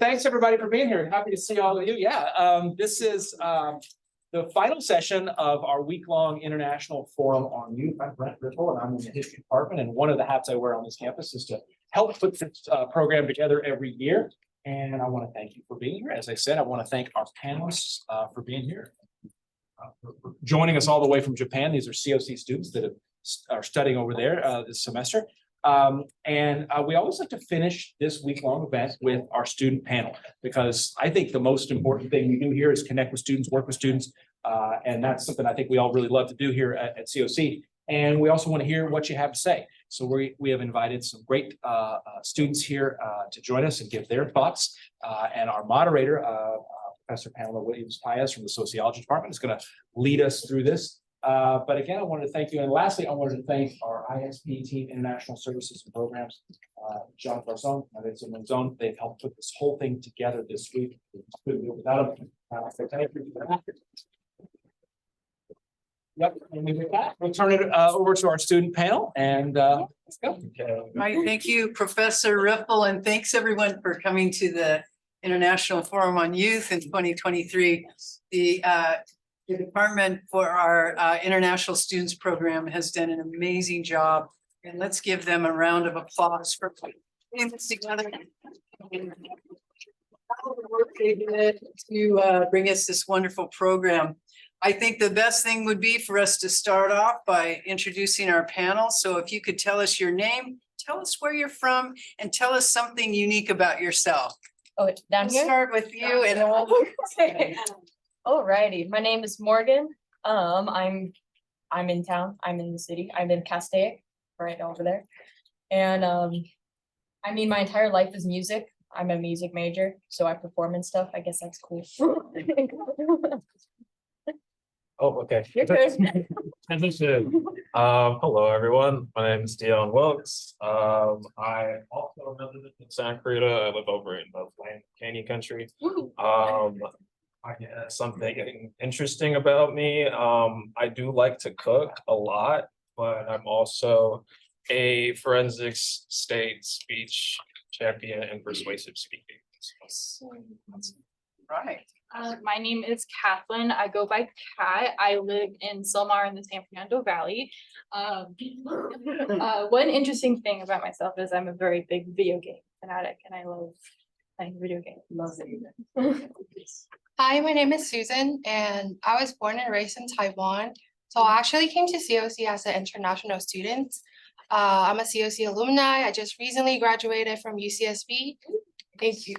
Thanks everybody for being here. Happy to see all of you. This is the final session of our week-long International Forum on Youth. I'm Brent Riffle, and I'm in the history department. And one of the hats I wear on this campus is to help put this program together every year. And I want to thank you for being here. As I said, I want to thank our panelists for being here, for joining us all the way from Japan. These are COC students that are studying over there this semester. We always like to finish this week-long event with our student panel, because I think the most important thing we do here is connect with students, work with students, and that's something I think we all really love to do here at COC. And we also want to hear what you have to say. So we have invited some great students here to join us and give their thoughts. And our moderator, Professor Pamela Williams-Paez from the Sociology Department, is going to lead us through this. But again, I wanted to thank you. And lastly, I wanted to thank our ISP team, International Services and Programs, John Garzon, and Edson Monzon. They've helped put this whole thing together this week. Couldn't do it without them. So thank you for that. Yep, and with that, we'll turn it over to our student panel, and let's go. All right, thank you, Professor Riffle, and thanks everyone for coming to the International Forum on Youth in 2023. The department for our International Students Program has done an amazing job, and let's give them a round of applause for putting this together. All the work they did to bring us this wonderful program. I think the best thing would be for us to start off by introducing our panel. So if you could tell us your name, tell us where you're from, and tell us something unique about yourself. Oh, down here? Start with you and then we'll Alrighty, my name is Morgan. I'm in town. I'm in the city. I'm in Castaic, right over there. And I mean, my entire life is music. I'm a music major, so I perform and stuff. I guess that's cool. Oh, okay. Your turn. Transition. Hello, everyone. My name is Dion Wilkes. I also live in Santa Cruz. I live over in the Land Canyon country. I guess something interesting about me. I do like to cook a lot, but I'm also a forensics state speech champion and persuasive speaking. right. My name is Kathleen. I go by Kat. I live in Silmar in the San Fernando Valley. One interesting thing about myself is I'm a very big video game fanatic, and I love playing video games. Love it. Hi, my name is Susan, and I was born and raised in Taiwan. So I actually came to COC as an international student. I'm a COC alumni. I just recently graduated from UCSB. Thank you.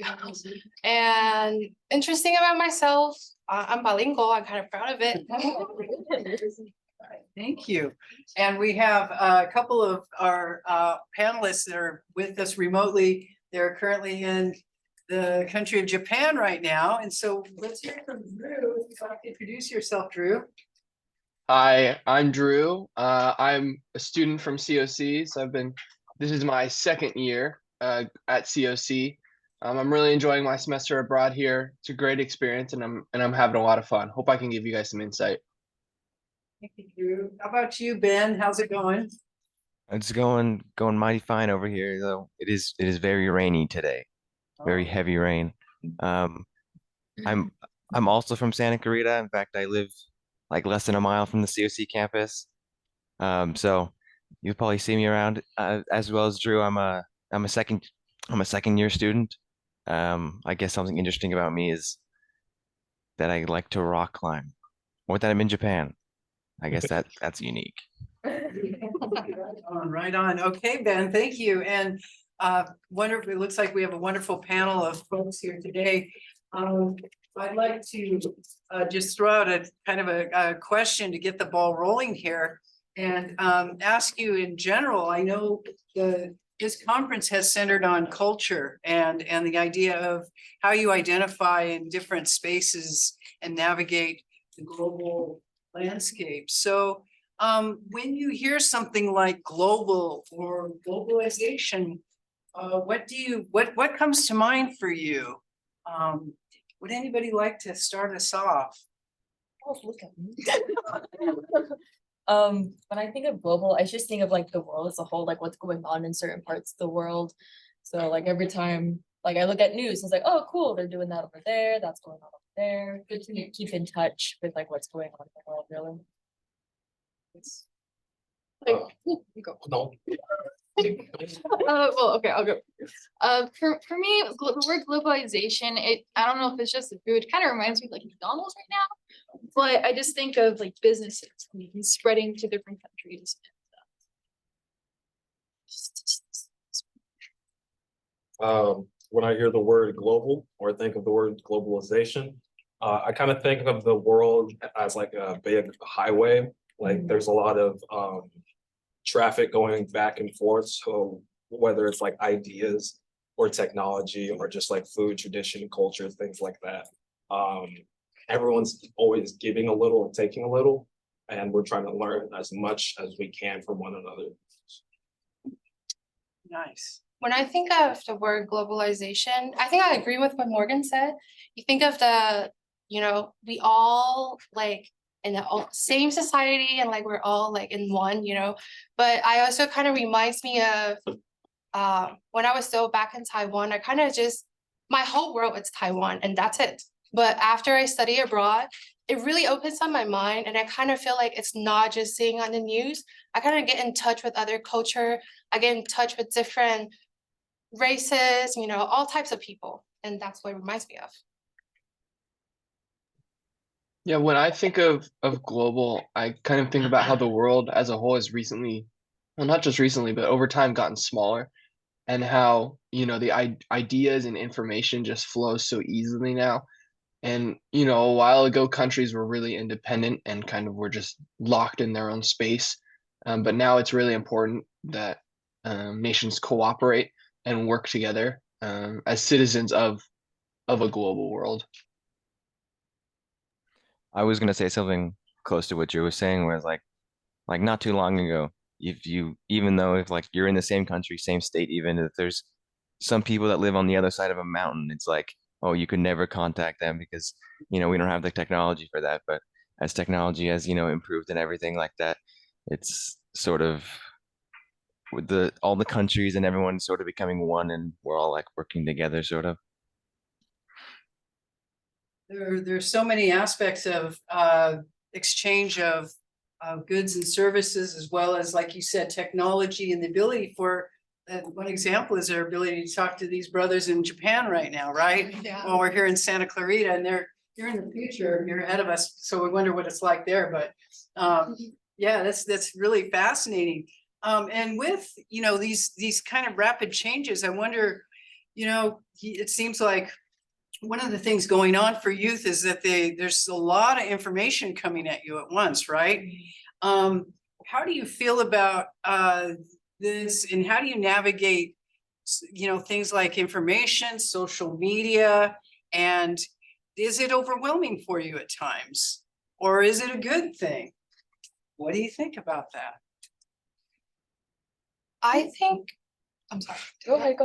And interesting about myself, I'm bilingual. I'm kind of proud of it. Thank you. And we have a couple of our panelists that are with us remotely. They're currently in the country of Japan right now. And so let's hear from Drew. If you'd like to introduce yourself, Drew. Hi, I'm Drew. I'm a student from COC. So this is my second year at COC. I'm really enjoying my semester abroad here. It's a great experience, and I'm having a lot of fun. Hope I can give you guys some insight. Thank you, Drew. How about you, Ben? How's it going? It's going mighty fine over here, though. It is very rainy today. Very heavy rain. I'm also from Santa Clarita. In fact, I live like less than a mile from the COC campus. So you'll probably see me around as well as Drew. I'm a second year student. I guess something interesting about me is that I like to rock climb, or that I'm in Japan. I guess that's unique. Right on. Okay, Ben, thank you. And wonderful. It looks like we have a wonderful panel of folks here today. I'd like to just throw out a kind of a question to get the ball rolling here, and ask you in general. I know this conference has centered on culture and the idea of how you identify in different spaces and navigate the global landscape. So when you hear something like global or globalization, what comes to mind for you? Would anybody like to start us off? Oh, look at me. When I think of global, I just think of like the world as a whole, like what's going on in certain parts of the world. So like every time Like I look at news, it's like, oh, cool, they're doing that over there, that's going on over there. Good to keep in touch with like what's going on in the world, really. It's- You go. No. Well, okay, I'll go. For me, the word globalization, I don't know if it's just a food, kind of reminds me of like McDonald's right now. But I just think of like businesses and spreading to different countries. When I hear the word global or think of the word globalization, I kind of think of the world as like a big highway. Like there's a lot of traffic going back and forth. So whether it's like ideas or technology or just like food, tradition, culture, things like that. Everyone's always giving a little and taking a little, and we're trying to learn as much as we can from one another. Nice. When I think of the word globalization, I think I agree with what Morgan said. You think of we all like in the same society and like we're all like in one, but I also kind of reminds me of when I was still back in Taiwan, I kind of just, my whole world is Taiwan and that's it. But after I study abroad, it really opens up my mind and I kind of feel like it's not just seeing on the news. I kind of get in touch with other culture. I get in touch with different races, all types of people. And that's what it reminds me of. Yeah, when I think of global, I kind of think about how the world as a whole has recently, well, not just recently, but over time gotten smaller, and how, the ideas and information just flows so easily now. And, a while ago, countries were really independent and kind of were just locked in their own space. But now it's really important that nations cooperate and work together as citizens of a global world. I was gonna say something close to what Drew was saying, where it's like not too long ago, even though if like you're in the same country, same state, even if there's some people that live on the other side of a mountain, it's like, oh, you could never contact them because, we don't have the technology for that. But as technology has, improved and everything like that, it's sort of with all the countries and everyone sort of becoming one and we're all like working together, sort of. There's so many aspects of exchange of goods and services, as well as, like you said, technology and the ability for, one example is their ability to talk to these brothers in Japan right now, right? Yeah. Well, we're here in Santa Clarita and you're in the future, you're ahead of us, so we wonder what it's like there, but yeah, that's really fascinating. And with, these kind of rapid changes, I wonder, it seems like one of the things going on for youth is that there's a lot of information coming at you at once, right? How do you feel about this, and how do you navigate, things like information, social media, and is it overwhelming for you at times, or is it a good thing? What do you think about that? I think, I'm sorry. Go ahead.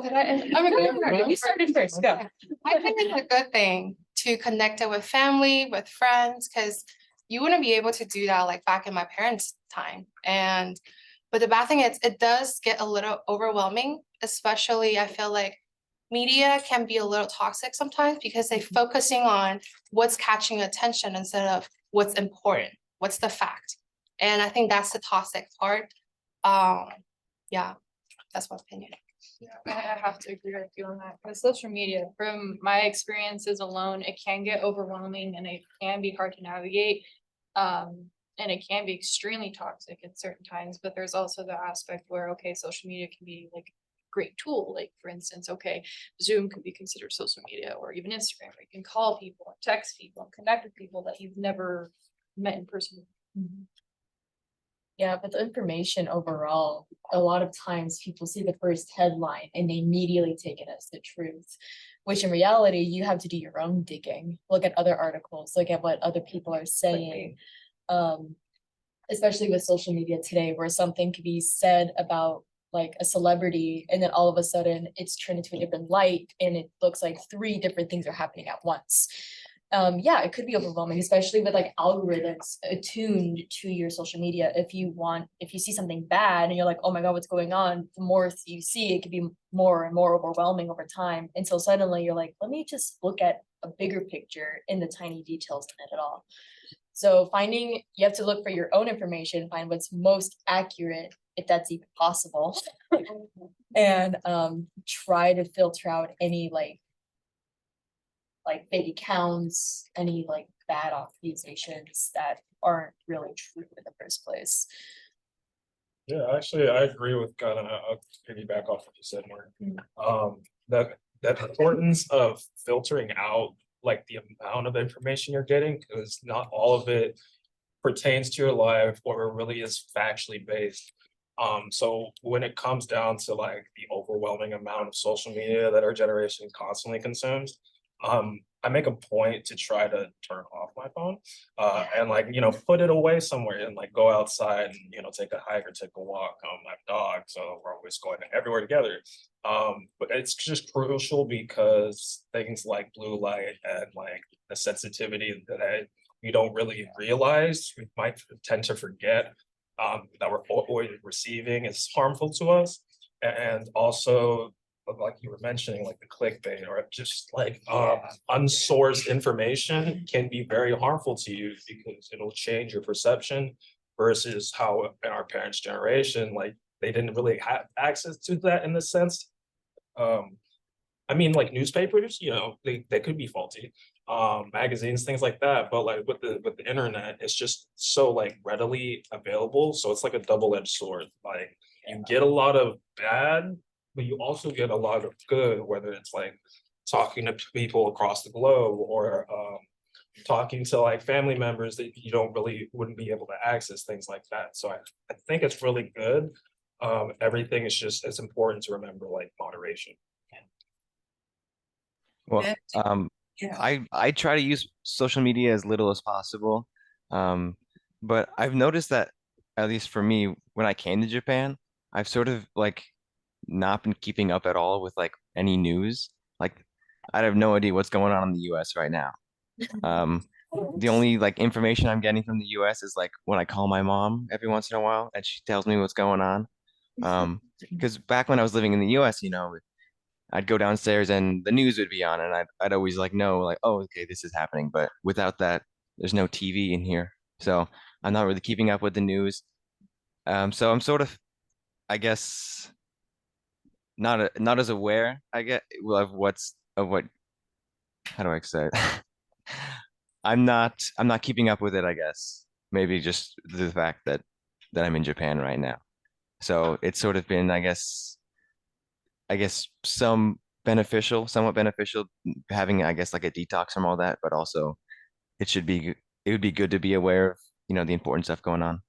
You started first, go. I think it's a good thing to connect it with family, with friends, because you wouldn't be able to do that like back in my parents' time. But the bad thing is it does get a little overwhelming, especially I feel like media can be a little toxic sometimes because they're focusing on what's catching attention instead of what's important, what's the fact. And I think that's the toxic part. Yeah, that's my opinion. I have to agree with you on that, because social media, from my experiences alone, it can get overwhelming and it can be hard to navigate. And it can be extremely toxic at certain times, but there's also the aspect where, okay, social media can be like a great tool. Like for instance, okay, Zoom could be considered social media, or even Instagram, where you can call people and text people and connect with people that you've never met in person. Yeah, but the information overall, a lot of times people see the first headline and they immediately take it as the truth, which in reality, you have to do your own digging, look at other articles, look at what other people are saying. Especially with social media today, where something could be said about like a celebrity and then all of a sudden it's turned into a different light and it looks like 3 different things are happening at once. yeah, it could be overwhelming, especially with like algorithms attuned to your social media. If you see something bad and you're like, oh my God, what's going on? The more you see, it could be more and more overwhelming over time. Until suddenly you're like, let me just look at a bigger picture in the tiny details in it at all. So you have to look for your own information, find what's most accurate, if that's even possible. And try to filter out any like fake accounts, any like bad accusations that aren't really true in the first place. Yeah, actually, I agree with kind of, I'll piggyback off what you said, Mark. That importance of filtering out like the amount of information you're getting, because not all of it pertains to your life or really is factually based. So when it comes down to like the overwhelming amount of social media that our generation constantly consumes, I make a point to try to turn off my phone, and like, put it away somewhere and like go outside and, take a hike or take a walk. I have dogs, so we're always going everywhere together. But it's just crucial because things like blue light and like the sensitivity that we don't really realize, we might tend to forget, that we're always receiving is harmful to us. And also, like you were mentioning, like the clickbait or just like unsourced information can be very harmful to you because it'll change your perception versus how in our parents' generation, like they didn't really have access to that in the sense. I mean, like newspapers, they could be faulty, magazines, things like that. But like with the internet, it's just so like readily available. So it's like a double-edged sword. Like you get a lot of bad, but you also get a lot of good, whether it's like talking to people across the globe or talking to like family members that you wouldn't be able to access, things like that. So I think it's really good. Everything is just, it's important to remember like moderation. Well, And- Yeah, I try to use social media as little as possible. But I've noticed that, at least for me, when I came to Japan, I've sort of like not been keeping up at all with like any news. Like I have no idea what's going on in the US right now. Um, the only like information I'm getting from the US is like when I call my mom every once in a while and she tells me what's going on. Because back when I was living in the US, I'd go downstairs and the news would be on, and I'd always like know like, oh, okay, this is happening. But without that, there's no TV in here, so I'm not really keeping up with the news. So I'm sort of, I guess, not as aware, I get, well, of what, how do I say it? I'm not keeping up with it, I guess. Maybe just the fact that I'm in Japan right now. So it's sort of been, I guess somewhat beneficial having, I guess, like a detox from all that, but also it would be good to be aware of, the important stuff going on.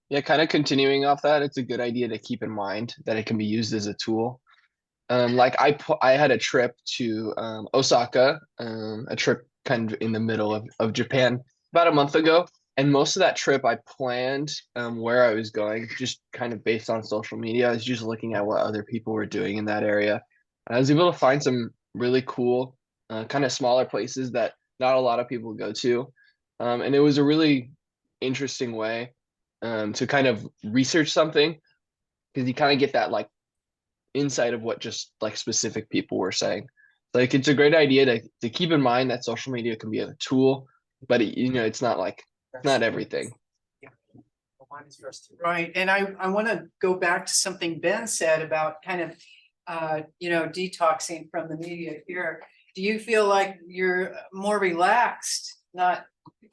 Yeah, kind of continuing off that, it's a good idea to keep in mind that it can be used as a tool. Like I had a trip to Osaka, a trip kind of in the middle of Japan about a month ago. And most of that trip I planned where I was going, just kind of based on social media. I was just looking at what other people were doing in that area. And I was able to find some really cool, kind of smaller places that not a lot of people go to. And it was a really interesting way to kind of research something because you kind of get that like insight of what just like specific people were saying. Like it's a great idea to keep in mind that social media can be a tool, but it's not like it's not everything. right. And I want to go back to something Ben said about kind of, detoxing from the media here. Do you feel like you're more relaxed, not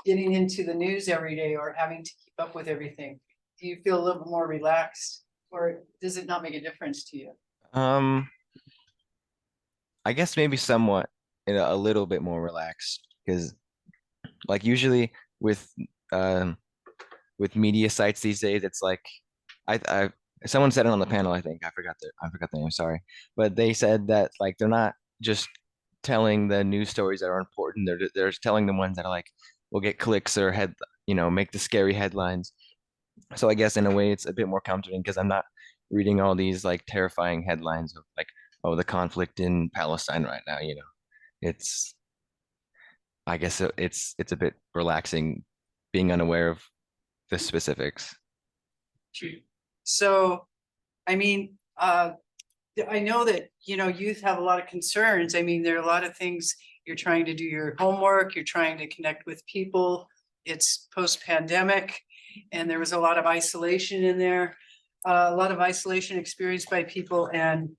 getting into the news every day or having to keep up with everything? Do you feel a little bit more relaxed, or does it not make a difference to you? Um, I guess maybe somewhat, a little bit more relaxed because like usually with um with media sites these days, it's like I someone said it on the panel, I think. I forgot the name, sorry. But they said that like they're not just telling the news stories that are important. They're just telling the ones that are like will get clicks or make the scary headlines. So I guess in a way it's a bit more comforting because I'm not reading all these like terrifying headlines of like, oh, the conflict in Palestine right now. It's I guess it's a bit relaxing being unaware of the specifics. So, I mean, I know that, you know, youth have a lot of concerns. I mean, there are a lot of things, you're trying to do your homework, you're trying to connect with people. It's post-pandemic, and there was a lot of isolation in there, a lot of isolation experienced by people. And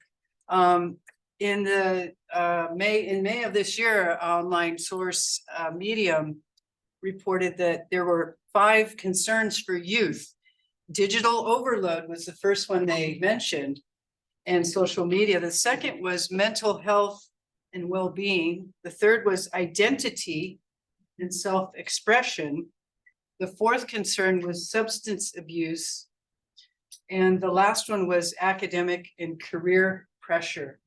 in May of this year, online source Medium reported that there were 5 concerns for youth. Digital overload was the first one they mentioned, and social media. The second was mental health and well-being. The third was identity and self-expression. The fourth concern was substance abuse. And the last one was academic and career pressure.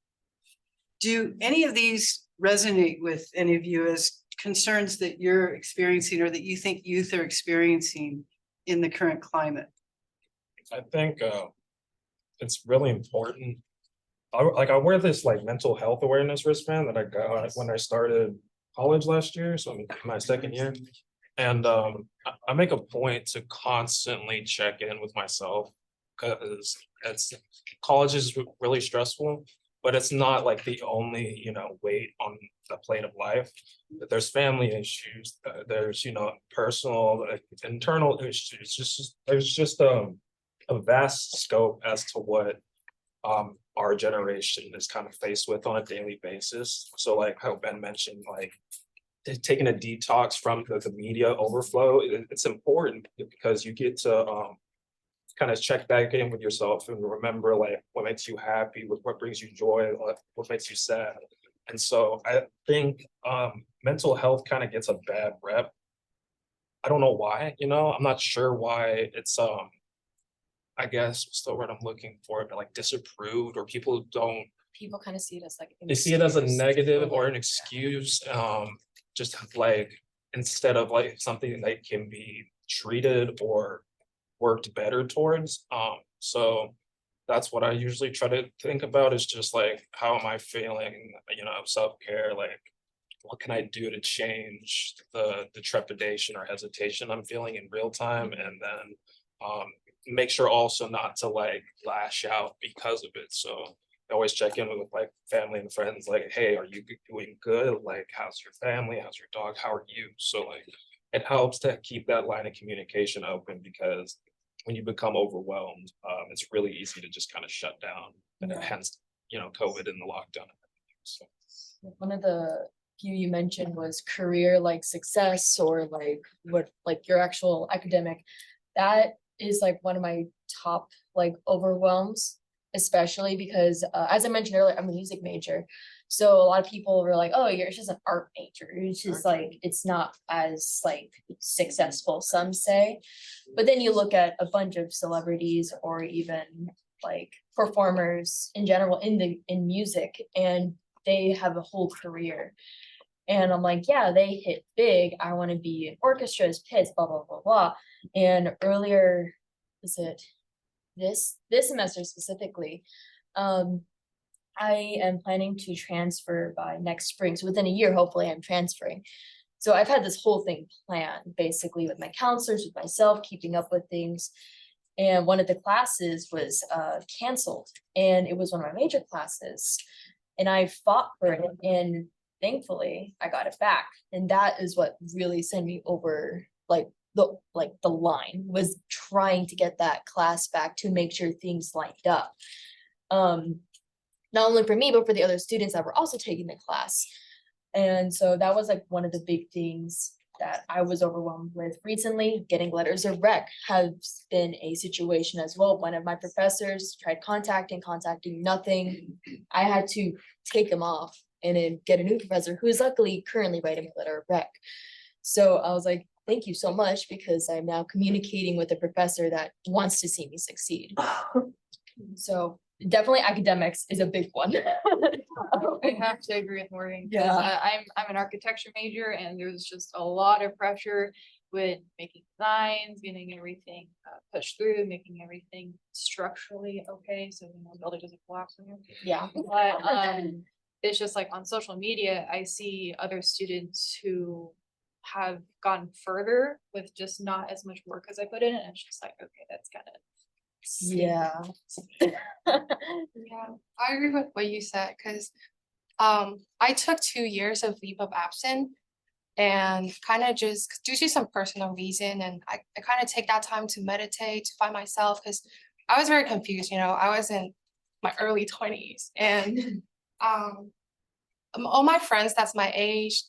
Do any of these resonate with any of you as concerns that you're experiencing or that you think youth are experiencing in the current climate? I think it's really important. I wear this like mental health awareness wristband that I got when I started college last year, so I'm in my second year. And I make a point to constantly check in with myself because it's college is really stressful, but it's not like the only, you know, weight on the plate of life. That there's family issues, there's, you know, personal, internal issues. Just there's just a vast scope as to what our generation is kind of faced with on a daily basis. So like how Ben mentioned, like taking a detox from the media overflow, it's important because you get to kind of check back in with yourself and remember like what makes you happy, what brings you joy, what makes you sad. And so I think mental health kind of gets a bad rep. I don't know why, you know, I'm not sure why it's I guess what's the word I'm looking for, but like disapproved, or people don't, People kind of see it as like. an they see it as a excuse negative or or an excuse, just like instead of like something that can be treated or worked better towards. So that's what I usually try to think about is just like, how am I feeling, you know, self-care, like what can I do to change the trepidation or hesitation I'm feeling in real time, and then make sure also not to like lash out because of it. So I always check in with like family and friends, like, hey, are you doing good? Like, how's your family? How's your dog? How are you? So like, it helps to keep that line of communication open because when you become overwhelmed, it's really easy to just kind of shut down. And Yeah. hence, you know, COVID and the lockdown. So. One of the few you mentioned was career like success or like what like your actual academic. That is like one of my top like overwhelms, especially because as I mentioned earlier, I'm a music major. So a lot of people were like, oh, you're just an art major. It's just like it's not as like successful, some say. But then you look at a bunch of celebrities or even like performers in general in music, and they have a whole career. And I'm like, yeah, they hit big. I want to be in orchestras, pits, blah, blah, blah, blah. And earlier, was it this semester specifically, I am planning to transfer by next spring. So within a year, hopefully I'm transferring. So I've had this whole thing planned basically with my counselors, with myself, keeping up with things. And one of the classes was canceled, and it was one of my major classes. And I fought for it, and thankfully I got it back. And that is what really sent me over the line, was trying to get that class back to make sure things lined up. Not only for me, but for the other students that were also taking the class. And so that was like one of the big things that I was overwhelmed with recently. Getting letters of rec has been a situation as well. One of my professors tried contacting, nothing. I had to take them off and then get a new professor who is luckily currently writing a letter of rec. So I was like, thank you so much, because I'm now communicating with a professor that wants to see me succeed. So definitely academics is a big one. I have to agree with Morgan. 'Cause Yeah. I'm an architecture major, and there's just a lot of pressure with making designs, getting everything pushed through, making everything structurally okay, so the building doesn't collapse on you. Yeah. But it's just like on social media, I see other students who have gone further with just not as much work as I put in, and it's just like, okay, that's kind of. Yeah. Yeah, I agree with what you said, because I took 2 years of leave of absence and kind of just due to some personal reason, and I kind of take that time to meditate, to find myself, because I was very confused, I was in my early 20s, and all my friends that's my age,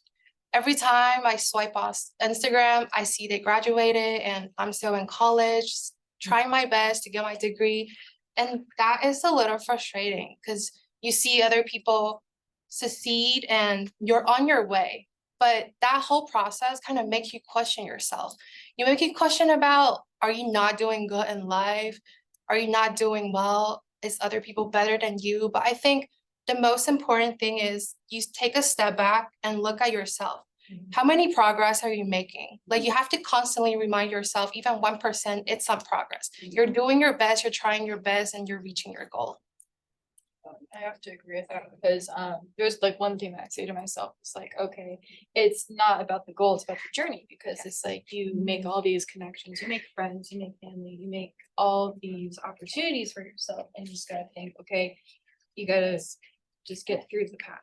every time I swipe off Instagram, I see they graduated and I'm still in college, trying my best to get my degree. And that is a little frustrating because you see other people succeed and you're on your way. But that whole process kind of makes you question yourself. You make you question about, are you not doing good in life? Are you not doing well? Is other people better than you? But I think the most important thing is you take a step back and look at yourself. How many progress are you making? Like you have to constantly remind yourself, even 1%, it's some progress. You're doing your best, you're trying your best, and you're reaching your goal. I have to agree with that because there's like one thing that I say to myself, it's like, okay, it's not about the goal, it's about the journey, because it's like you make all these connections, you make friends, you make family, you make all these opportunities for yourself, and you just gotta think, okay, you gotta just get through the path.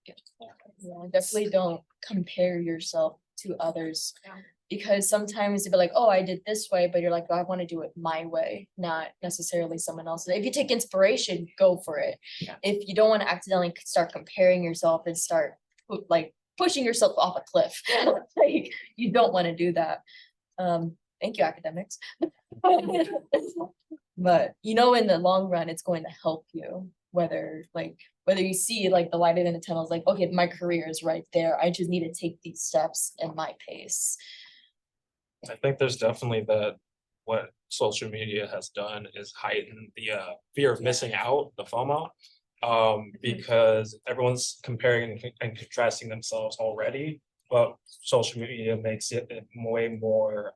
Yeah, definitely don't compare yourself to others. Yeah. Because sometimes you'll be like, oh, I did this way, but you're like, oh, I want to do it my way, not necessarily someone else's. If you take inspiration, go for it. Yeah. If you don't want to accidentally start comparing yourself and start like pushing yourself off a cliff, like you don't want to do that. Thank you, academics. But in the long run, it's going to help you, whether you see like the light in the tunnel is like, okay, my career is right there. I just need to take these steps in my pace. I think there's definitely that what social media has done is heighten the fear of missing out, the FOMO. Because everyone's comparing and contrasting themselves already, but social media makes it way more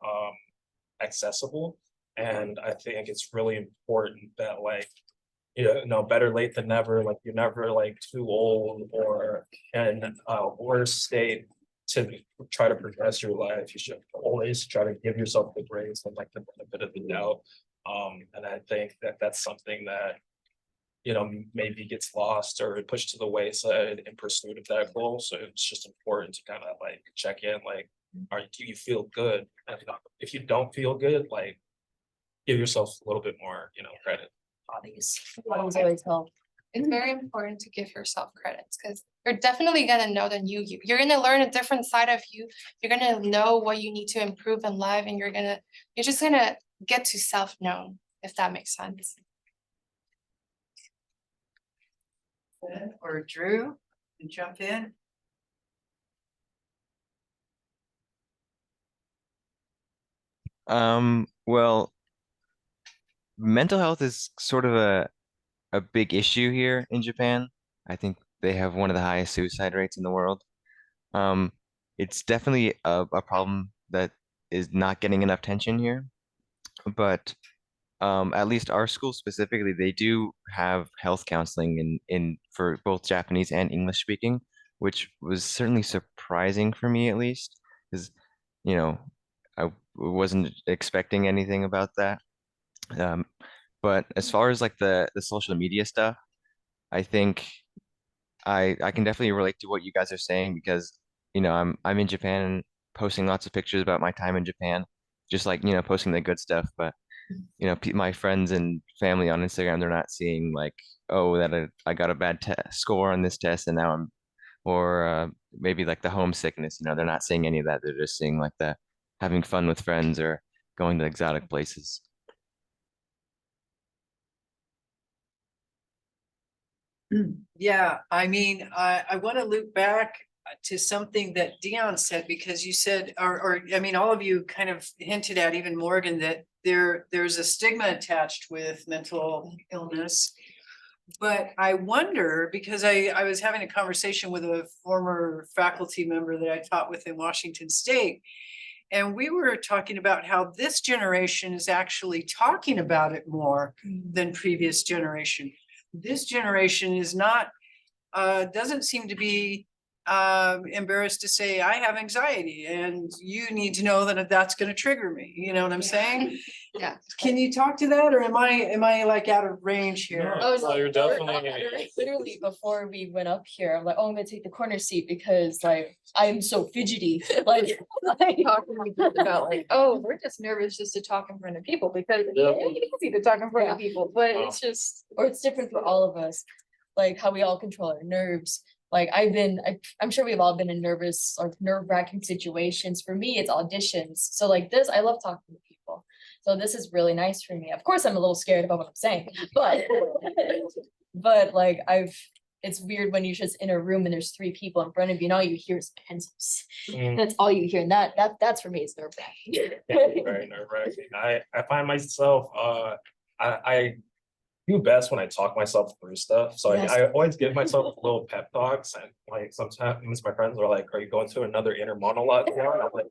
accessible. And I think it's really important that better late than never, like you're never like too old or in a worse state to try to progress your life. You should always try to give yourself the grace and like the benefit of the doubt. And I think that that's something that maybe gets lost or pushed to the wayside in pursuit of that goal. So it's just important to kind of like check in, like, do you feel good? And if you don't feel good, like give yourself a little bit more, credit. Hobbies always help. It's very important to give yourself credits because you're definitely gonna know the new you. You're gonna learn a different side of you. You're gonna know what you need to improve in life, and you're just gonna get to self-known, if that makes sense. Or Drew, you jump in. Well, mental health is sort of a big issue here in Japan. I think they have one of the highest suicide rates in the world. Um, it's definitely a problem that is not getting enough attention here, but at least our school specifically, they do have health counseling in for both Japanese and English speaking, which was certainly surprising for me at least, because you know I wasn't expecting anything about that. Um, but as far as like the social media stuff, I think I can definitely relate to what you guys are saying because I'm in Japan and posting lots of pictures about my time in Japan, just like posting the good stuff, but my friends and family on Instagram, they're not seeing like, oh, that I got a bad score on this test and now or maybe like the homesickness, they're not seeing any of that. They're just seeing like the having fun with friends or going to exotic places. Yeah, I mean, I want to loop back to something that Dion said, because you said, or I mean, all of you kind of hinted at, even Morgan, that there's a stigma attached with mental illness. But I wonder, because I was having a conversation with a former faculty member that I taught with in Washington State, and we were talking about how this generation is actually talking about it more than previous generation. This generation is not doesn't seem to be embarrassed to say, I have anxiety and you need to know that that's gonna trigger me. You know what I'm saying? Yeah. Can you talk to that, or am I like out of range here? No. Oh, you're definitely- literally before we went up here, I'm like, oh, I'm gonna take the corner seat because like I'm so fidgety. Like, Talking to people about like, oh, we're just nervous just to talk in front of people because Yeah. it's easy to talk in front of Yeah. people, but Oh. it's just. or it's different for all of us, like how we all control our nerves. Like I'm sure we've all been in nervous or nerve-wracking situations. For me, it's auditions. So like this, I love talking to people. So this is really nice for me. Of course, I'm a little scared about what I'm saying, but but like it's weird when you're just in a room and there's 3 people in front of you and all you hear is pencils. Mm. That's all you hear. And that's for me, it's nerve-wracking. Very nerve-wracking. I find myself, I do best when I talk myself through stuff. So Yes. I always give myself little pep talks, and like sometimes my friends are like, "Are you going through another inner monologue now?" And I'm like,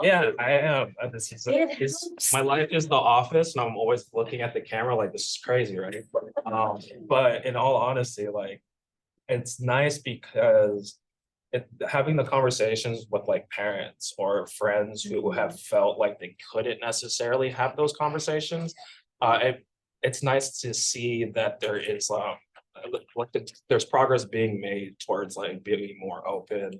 "Yeah, I am." This is my life is the office, and I'm always looking at the camera like, "This is crazy, right?" But in all honesty, like it's nice because having the conversations with like parents or friends who have felt like they couldn't necessarily have those conversations, it's nice to see that there is there's progress being made towards like being more open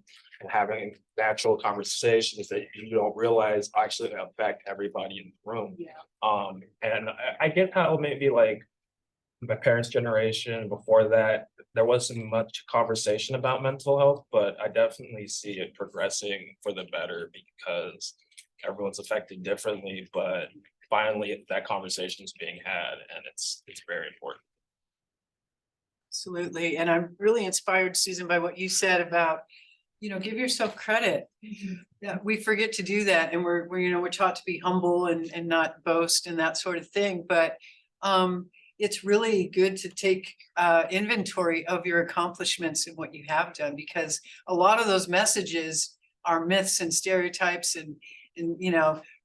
and having natural conversations that you don't realize actually affect everybody in the room. Yeah. And I get how maybe like my parents' generation, before that, there wasn't much conversation about mental health, but I definitely see it progressing for the better because everyone's affected differently, but finally that conversation is being had, and it's very important. Absolutely. And I'm really inspired, Susan, by what you said about, give yourself credit. Yeah, we forget to do that. And we're taught to be humble and not boast and that sort of thing. But it's really good to take inventory of your accomplishments and what you have done, because a lot of those messages are myths and stereotypes and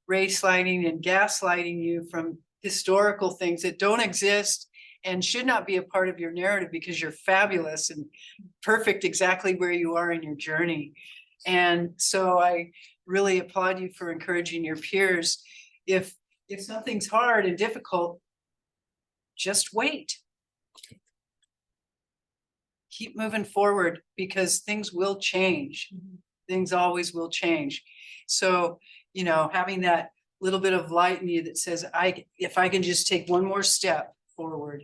race lighting and gaslighting you from historical things that don't exist and should not be a part of your narrative, because you're fabulous and perfect exactly where you are in your journey. And so I really applaud you for encouraging your peers. If something's hard and difficult, just wait. Keep moving forward, because things will change. Things always will change. So, having that little bit of light in you that says, if I can just take one more step forward,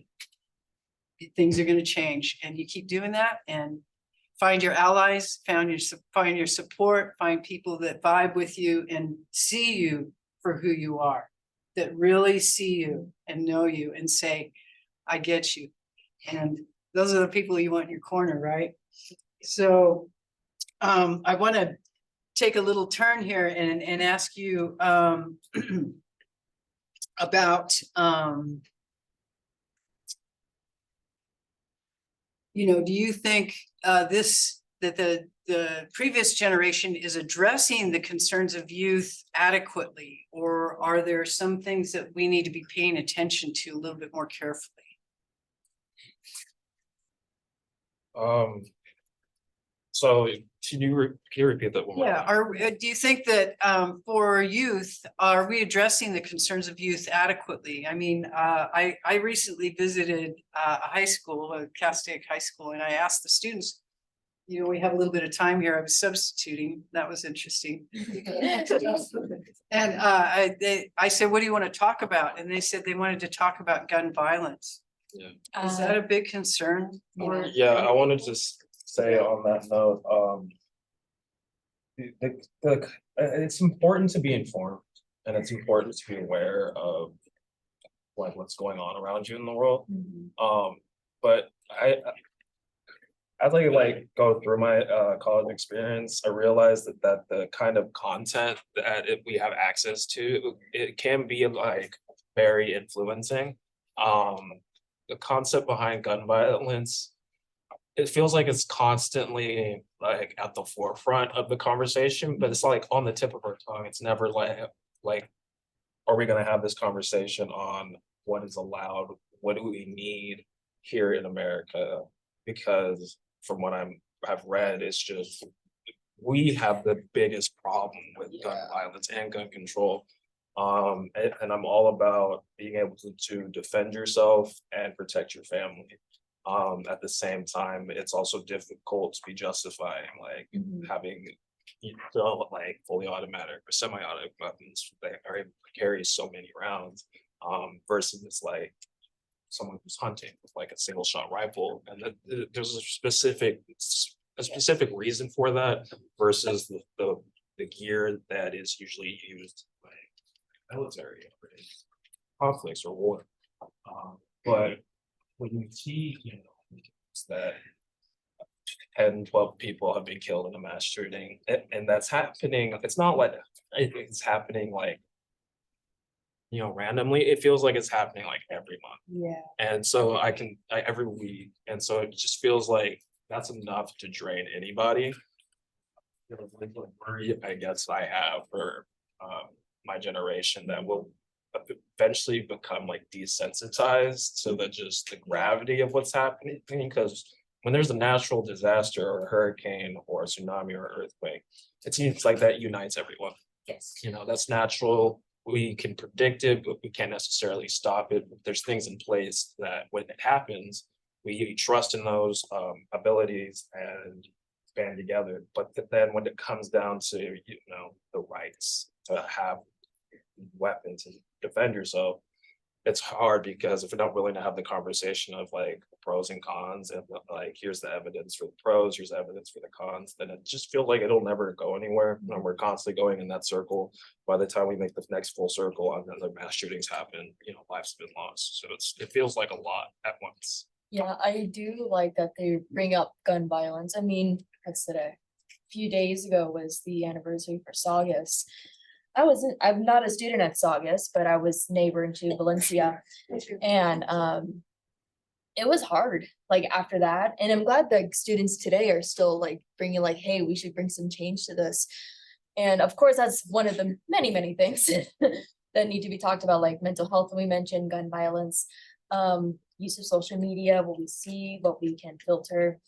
things are going to change. And you keep doing that and find your allies, find your support, find people that vibe with you and see you for who you are, that really see you and know you and say, I get you. And those are the people you want in your corner, right? So I want to take a little turn here and ask you about do you think that the previous generation is addressing the concerns of youth adequately, or are there some things that we need to be paying attention to a little bit more carefully? So can you repeat that one more Yeah, time? do you think that for youth, are we addressing the concerns of youth adequately? I mean, I recently visited a high school, a Castaic High School, and I asked the students, we have a little bit of time here. I was substituting. That was interesting. And I said, what do you want to talk about? And they said they wanted to talk about gun violence. Yeah. Is that a big concern? Or Yeah, I wanted to just say on that note, it's important to be informed, and it's important to be aware of like what's going on around you in the world. But as I like go through my college experience, I realized that the kind of content that we have access to, it can be like very influencing. The concept behind gun violence, it feels like it's constantly like at the forefront of the conversation, but it's like on the tip of our tongue. It's never like, are we gonna have this conversation on what is allowed? What do we need here in America? Because from what I've read, it's just we have the biggest problem with gun violence and gun control. And I'm all about being able to defend yourself and protect your family. At the same time, it's also difficult to be justifying like having like fully automatic or semi-automatic weapons that are able to carry so many rounds, versus it's like someone who's hunting with like a single shot rifle, and there's a specific reason for that versus the gear that is usually used by military conflicts or war. But when you see, that 10, 12 people have been killed in a mass shooting, and that's happening, it's not like it's happening like, randomly. It feels like it's happening like every month. Yeah. And so every week. And so it just feels like that's enough to drain anybody. The worry I guess I have for my generation that will eventually become like desensitized to the gravity of what's happening. Because when there's a natural disaster or a hurricane or a tsunami or earthquake, it seems like that unites everyone. Yes. That's natural. We can predict it, but we can't necessarily stop it. There's things in place that when it happens, we trust in those abilities and band together. But then when it comes down to, the rights to have weapons and defend yourself, it's hard because if we're not willing to have the conversation of like pros and cons and like here's the evidence for the pros, here's the evidence for the cons, then it just feels like it'll never go anywhere. And we're constantly going in that circle. By the time we make the next full circle and another mass shootings happen, life's been lost. So it feels like a lot at once. Yeah, I do like that they bring up gun violence. I mean, what's today? A few days ago was the anniversary for Saugus. I'm not a student at Saugus, but I was neighboring to Valencia. And it was hard, like after that. And I'm glad that students today are still like bringing like, hey, we should bring some change to this. And of course, that's one of the many, many things that need to be talked about, like mental health, we mentioned, gun violence, use of social media, what we see, what we can filter.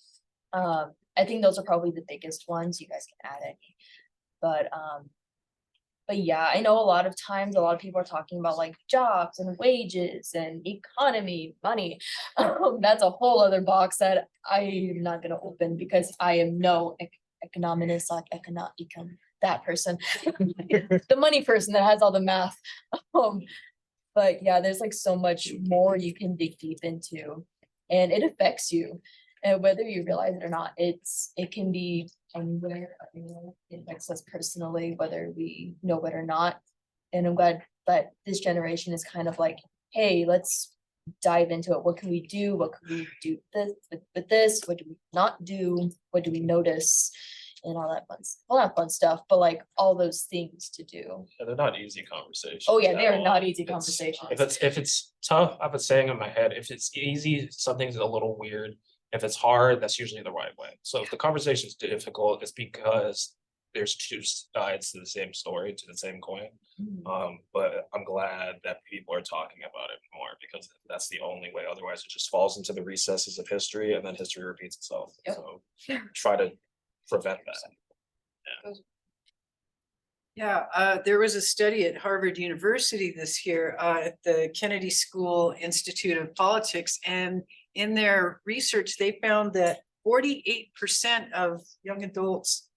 I think those are probably the biggest ones. You guys can add any. But yeah, I know a lot of times a lot of people are talking about like jobs and wages and economy, money. That's a whole other box that I'm not gonna open because I am no economist, like that person, the money person that has all the math. But yeah, there's like so much more you can dig deep into, and it affects you, and whether you realize it or not, it can be anywhere. It affects us personally, whether we know it or not. And I'm glad that this generation is kind of like, hey, let's dive into it. What can we do? What can we do with this? What do we not do? What do we notice? And all that fun, well, not fun stuff, but like all those things to do. Yeah, they're not easy conversations. Oh yeah, they at are all. not easy It's- conversations. If it's tough, I have a saying in my head, if it's easy, something's a little weird. If it's hard, that's usually the right way. So if the conversation is difficult, it's because there's two sides to the same story, to the same coin. But I'm glad that people are talking about it more because that's the only way. Otherwise, it just falls into the recesses of history and then history repeats itself. Yep. So try to prevent that. Yeah, there was a study at Harvard University this year at the Kennedy School Institute of Politics, and in their research, they found that 48% of young adults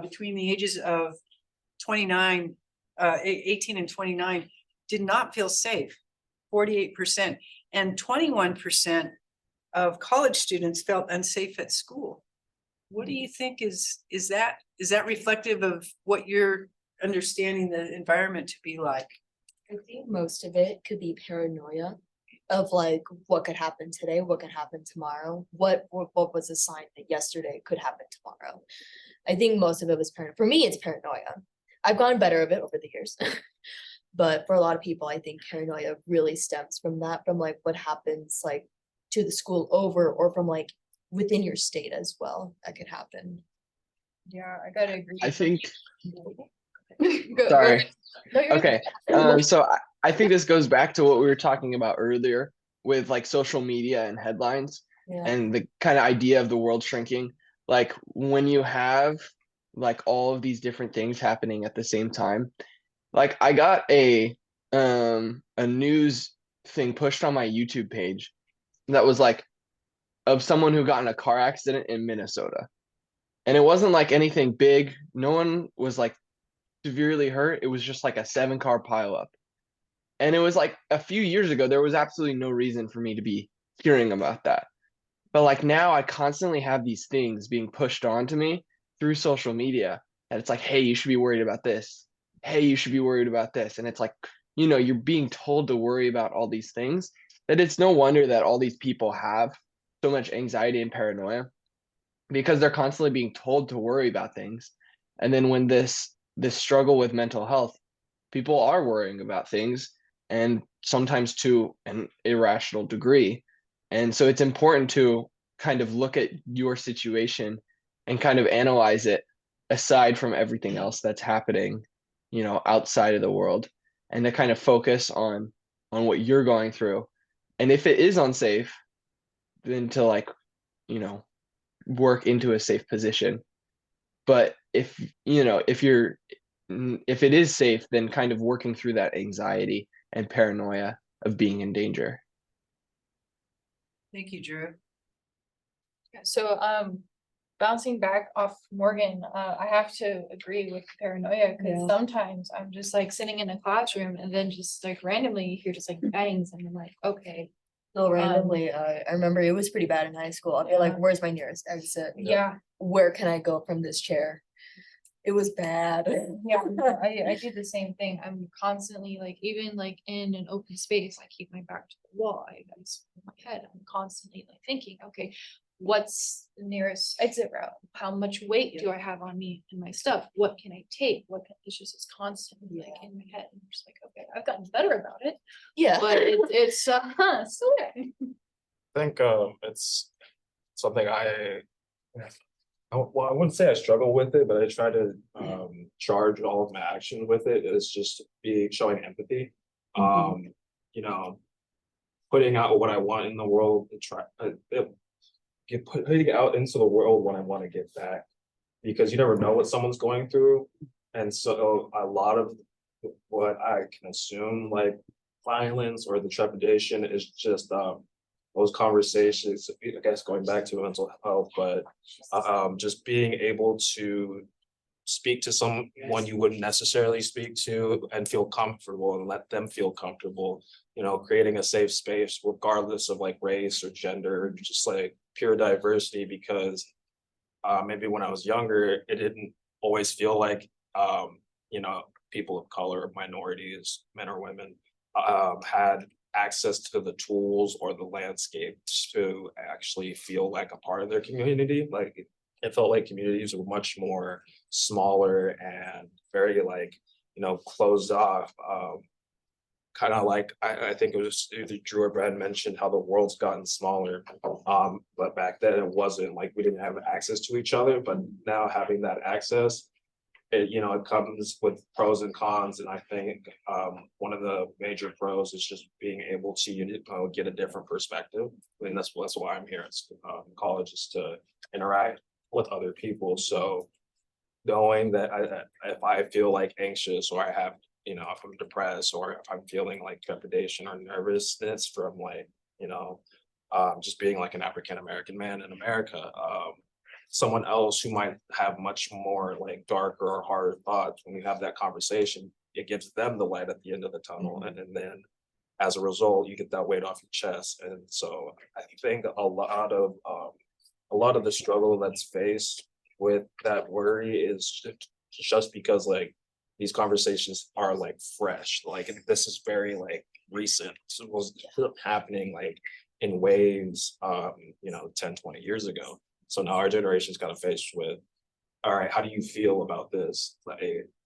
between the ages of 18 and 29 did not feel safe. 48%, and 21% of college students felt unsafe at school. What do you think is that reflective of what you're understanding the environment to be like? I think most of it could be paranoia of like what could happen today, what could happen tomorrow, what was a sign that yesterday could happen tomorrow. I think most of it was paranoia. For me, it's paranoia. I've gotten better of it over the years. But for a lot of people, I think paranoia really stems from that, from like what happens like to the school over, or from like within your state as well. That could happen. Yeah, I gotta agree. I think, Go sorry. ahead. No, you're Okay, so I think this goes back to what we were talking about earlier with like social media and headlines. Yeah. and the kind of idea of the world shrinking. Like when you have like all of these different things happening at the same time. Like I got a news thing pushed on my YouTube page that was like of someone who got in a car accident in Minnesota. And it wasn't like anything big. No one was like severely hurt. It was just like a 7-car pileup. And it was like a few years ago, there was absolutely no reason for me to be hearing about that. But like now I constantly have these things being pushed onto me through social media. And it's like, hey, you should be worried about this. Hey, you should be worried about this. And it's like, you know, you're being told to worry about all these things. That it's no wonder that all these people have so much anxiety and paranoia because they're constantly being told to worry about things. And then when this struggle with mental health, people are worrying about things and sometimes to an irrational degree. And so it's important to kind of look at your situation and kind of analyze it aside from everything else that's happening, you know, outside of the world, and to kind of focus on what you're going through. And if it is unsafe, then to like, you know, work into a safe position. But if, you know, if it is safe, then kind of working through that anxiety and paranoia of being in danger. Thank you, Drew. So, bouncing back off Morgan, I have to agree with paranoia, because Yeah. sometimes I'm just like sitting in a classroom and then just like randomly you hear just like bangs and I'm like, okay, So randomly, I remember it was pretty bad in high school. I'd be like, Yeah. where's my nearest exit? yeah, Where can I go from this chair? It was bad. yeah, I do the same thing. I'm constantly like, even like in an open space, I keep my back to the wall. I my head, I'm constantly like thinking, okay, what's the nearest exit route? How much weight do I have on me and my stuff? What can I take? It's just, it's constantly like in my head. I'm just like, okay, I've gotten better about it, Yeah. but it's still there. I think it's something well, I wouldn't say I struggle with it, but I try to charge all of my action with it. It's just showing empathy. You know, putting out what I want in the world to try putting it out into the world when I want to get back, because you never know what someone's going through. And so a lot of what I can assume, like violence or the trepidation, is just those conversations, I guess going back to mental health, but just being able to speak to someone you wouldn't necessarily speak to and feel comfortable and let them feel comfortable, you know, creating a safe space regardless of like race or gender, just like pure diversity. Because maybe when I was younger, it didn't always feel like you know, people of color, minorities, men or women, had access to the tools or the landscape to actually feel like a part of their community. Like it felt like communities were much more smaller and very like, you know, closed off. Kind of like I think it was either Drew or Brad mentioned how the world's gotten smaller. But back then it wasn't like we didn't have access to each other, but now having that access, it, you know, it comes with pros and cons. And I think one of the major pros is just being able to get a different perspective. I mean, that's why I'm here at college, is to interact with other people. So knowing that if I feel like anxious, or I have, you know, if I'm depressed, or if I'm feeling like trepidation or nervousness from like, you know, just being like an African American man in America, someone else who might have much more like darker or harder thoughts, when we have that conversation, it gives them the light at the end of the tunnel. And then as a result, you get that weight off your chest. And so I think a lot of the struggle that's faced with that worry is just because like these conversations are like fresh. Like this is very like recent. So it was happening like in waves, you know, 10-20 years ago. So now our generation's kind of faced with, all right, how do you feel about this? Like,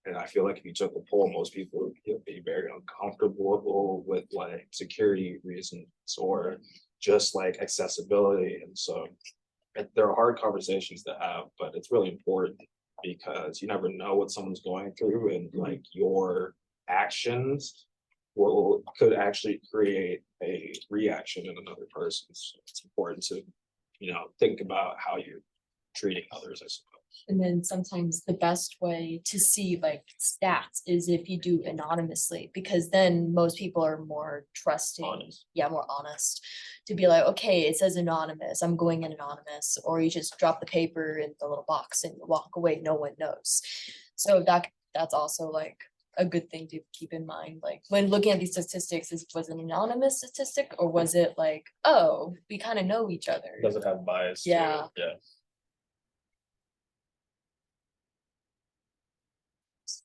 and I feel like if you took a poll, most people would be very uncomfortable with like security reasons or just like accessibility. And so there are hard conversations to have, but it's really important because you never know what someone's going through, and like your actions could actually create a reaction in another person. So it's important to think about how you're treating others, I suppose. And then sometimes the best way to see like stats is if you do anonymously, because then most people are more trusting. Honest. Yeah, more honest to be like, okay, it says anonymous, I'm going in anonymous, or you just drop the paper in the little box and walk away, no one knows. So that's also like a good thing to keep in mind. Like when looking at these statistics, was it an anonymous statistic or was it like, oh, we kind of know each other? Does it have bias? too? Yeah. Yeah.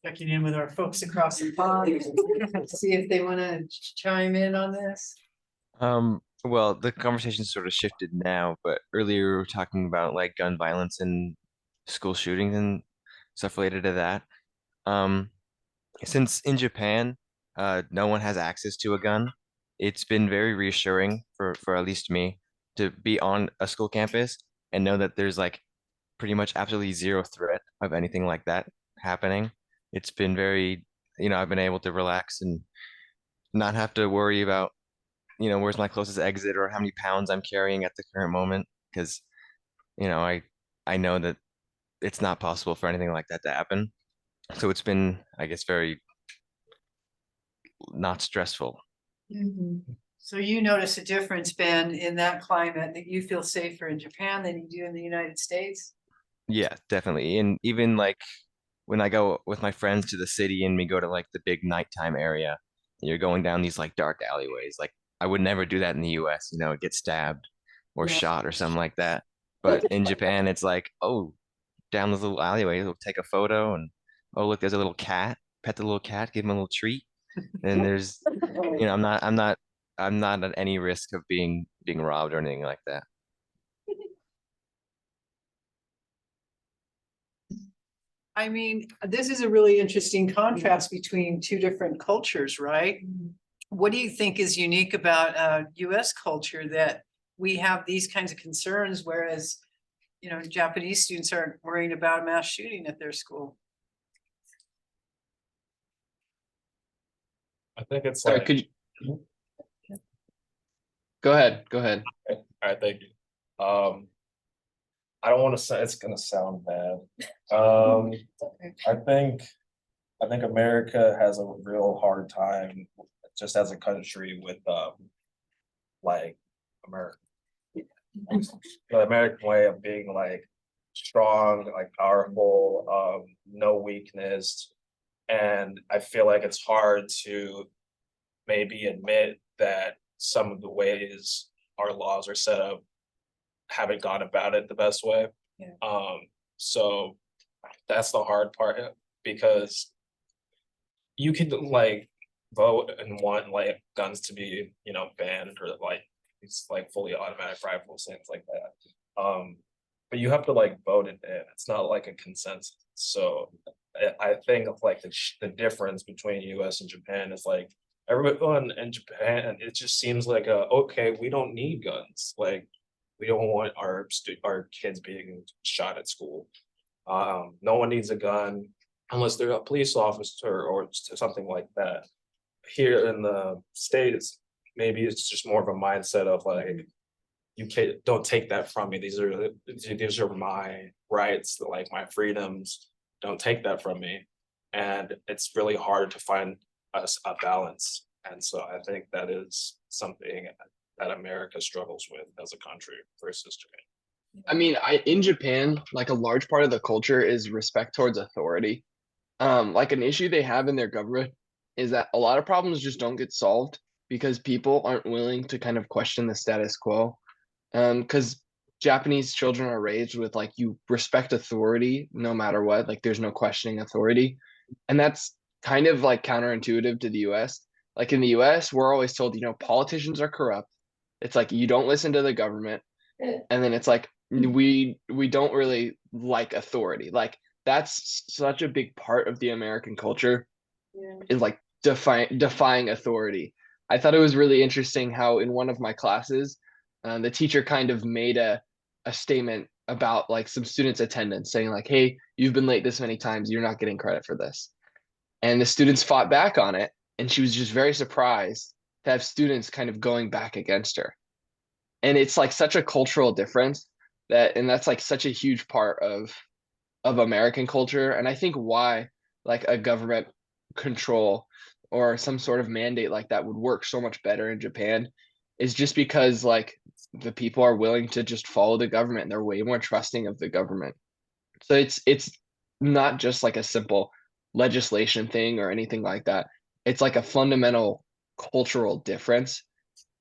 Checking in with our folks across the pond, see if they want to chime in on this. Well, the conversation sort of shifted now, but earlier we were talking about like gun violence and school shootings and stuff related to that. Um, since in Japan, no one has access to a gun, it's been very reassuring for at least me to be on a school campus and know that there's like pretty much absolutely zero threat of anything like that happening. It's been very, I've been able to relax and not have to worry about, where's my closest exit or how many pounds I'm carrying at the current moment, because, I know that it's not possible for anything like that to happen. So it's been, I guess, very not stressful. So you notice a difference, Ben, in that climate, that you feel safer in Japan than you do in the United States? Yeah, definitely. And even like when I go with my friends to the city and we go to like the big nighttime area, you're going down these like dark alleyways. Like I would never do that in the US, get stabbed or Yeah. shot or something like that. But in Japan, it's like, oh, down this little alleyway, we'll take a photo and oh, look, there's a little cat. Pet the little cat, give him a little treat. And there's, I'm not at any risk of being robbed or anything like that. I mean, this is a really interesting contrast between two different cultures, right? What do you think is unique about US culture that we have these kinds of concerns, whereas, Japanese students aren't worried about mass shooting at their school? I think it's Sorry, like, could you? Go ahead, go ahead. all right, thank you. I don't want to say it's gonna sound bad. I think America has a real hard time just as a country with like America. The American way of being like strong, like powerful, no weakness. And I feel like it's hard to maybe admit that some of the ways our laws are set up haven't gone about it the best way. Yeah. So that's the hard part because you could like vote and want like guns to be, banned or like it's like fully automatic rifles, things like that. But you have to like vote it in. It's not like a consensus. So I think of like the difference between US and Japan is like everyone in Japan, it just seems like okay, we don't need guns. Like we don't want our kids being shot at school. No one needs a gun unless they're a police officer or something like that. Here in the States, maybe it's just more of a mindset of like, don't take that from me. These are my rights, like my freedoms. Don't take that from me. And it's really hard to find a balance. And so I think that is something that America struggles with as a country versus Japan. I mean, in Japan, like a large part of the culture is respect towards authority. Like an issue they have in their government is that a lot of problems just don't get solved because people aren't willing to kind of question the status quo. Because Japanese children are raised with like you respect authority no matter what, like there's no questioning authority. And that's kind of like counterintuitive to the US. Like in the US, we're always told, politicians are corrupt. It's like you don't listen to the government. And then it's like we don't really like authority. Like that's such a big part of the American culture is like defying authority. I thought it was really interesting how in one of my classes, the teacher kind of made a statement about like some students' attendance, saying like, "Hey, you've been late this many times. You're not getting credit for this." And the students fought back on it, and she was just very surprised to have students kind of going back against her. And it's like such a cultural difference and that's like such a huge part of American culture. And I think why like a government control or some sort of mandate like that would work so much better in Japan is just because like the people are willing to just follow the government and they're way more trusting of the government. So it's not just like a simple legislation thing or anything like that. It's like a fundamental cultural difference.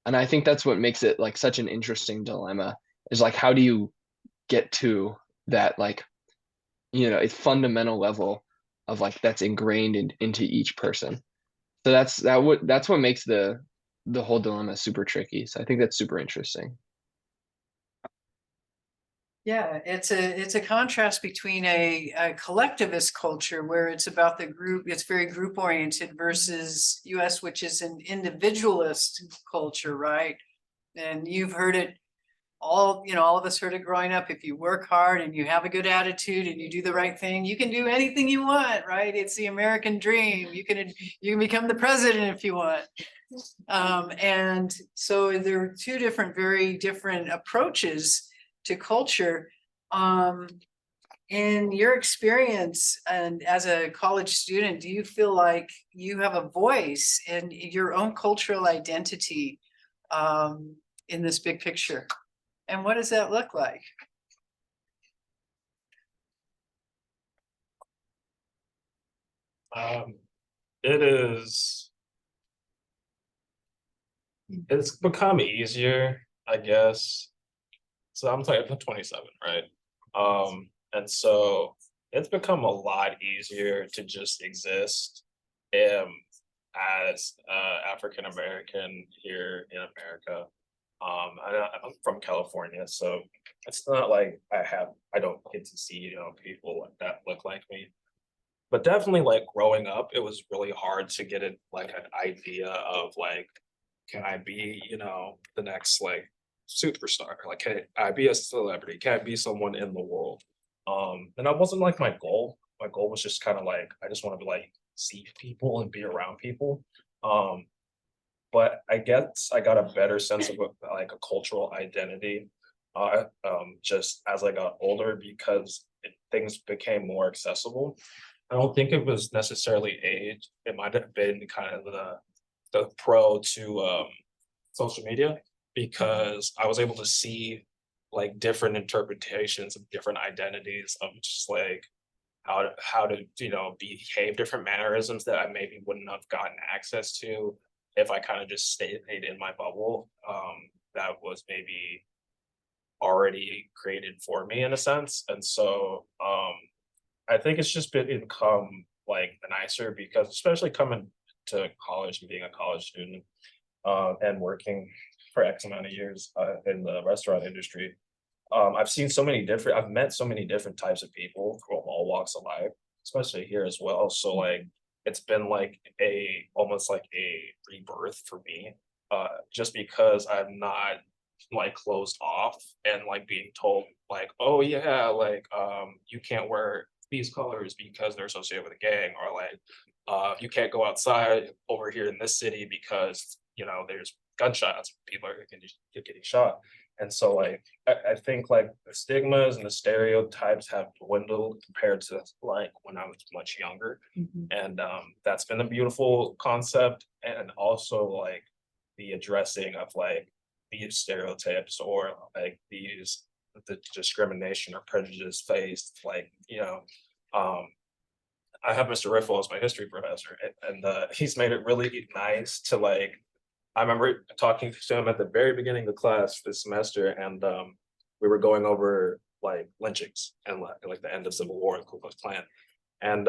And I think that's what makes it like such an interesting dilemma is like how do you get to that like a fundamental level of like that's ingrained into each person. So that's what makes the whole dilemma super tricky. So I think that's super interesting. Yeah, it's a contrast between a collectivist culture where it's about the group, it's very group oriented versus US, which is an individualist culture, right? And you've heard it all of us heard it growing up. If you work hard and you have a good attitude and you do the right thing, you can do anything you want, right? It's the American dream. You can become the president if you want. And so there are two very different approaches to culture. In your experience and as a college student, do you feel like you have a voice in your own cultural identity in this big picture? And what does that look like? It is, it's become easier, I guess. So I'm sorry, I'm 27, right? And so it's become a lot easier to just exist um, as African American here in America. I'm from California, so it's not like I don't get to see, people that look like me. But definitely like growing up, it was really hard to get like an idea of like, can I be, the next like superstar? Like, can I be a celebrity? Can I be someone in the world? And that wasn't like my goal. My goal was just kind of like, I just want to like see people and be around people. But I guess I got a better sense of like a cultural identity just as I got older because things became more accessible. I don't think it was necessarily age. It might have been kind of the pro to social media because I was able to see like different interpretations of different identities of just like how to behave, different mannerisms that I maybe wouldn't have gotten access to if I kind of just stayed in my bubble that was maybe already created for me in a sense. And so I think it's just become like nicer because especially coming to college and being a college student and working for X amount of years in the restaurant industry, I've met so many different types of people from all walks of life, especially here as well. So like, it's been like almost like a rebirth for me, just because I'm not like closed off and like being told like, oh yeah, like you can't wear these colors because they're associated with a gang, or like you can't go outside over here in this city because there's gunshots, people are getting shot. And so like I think like the stigmas and the stereotypes have dwindled compared to like when I was much younger. And that's been a beautiful concept. And also like the addressing of like these stereotypes or like the discrimination or prejudice faced, like I have Mr. Riffle as my history professor, and he's made it really nice to like. I remember talking to him at the very beginning of the class this semester, and we were going over like lynchings and like the end of Civil War and Ku Klux Klan. And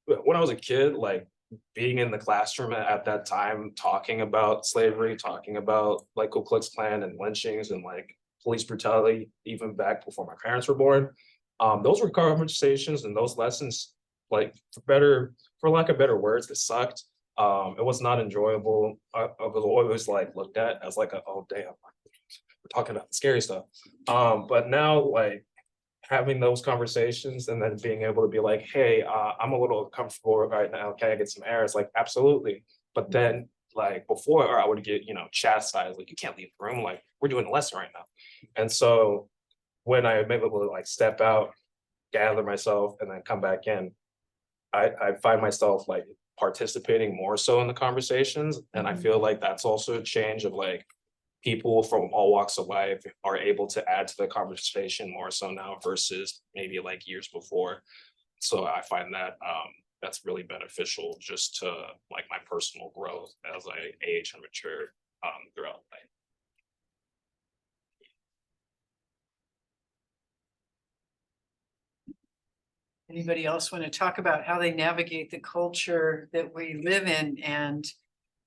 when I was a kid, like being in the classroom at that time, talking about slavery, talking about like Ku Klux Klan and lynchings and like police brutality, even back before my parents were born, those were conversations and those lessons, like for lack of better words, it sucked. It was not enjoyable. I was always like looked at as like oh damn, we're talking about the scary stuff. But now like having those conversations and then being able to be like, hey, I'm a little uncomfortable right now. Can I get some air? It's like absolutely. But then like before, or I would get, chastised, like, you can't leave the room, like, we're doing a lesson right now. And so when I'm able to like step out, gather myself, and then come back in, I find myself like participating more so in the conversations. And I feel like that's also a change of like people from all walks of life are able to add to the conversation more so now versus maybe like years before. So I find that that's really beneficial just to like my personal growth as I age and mature throughout life. Anybody else want to talk about how they navigate the culture that we live in, and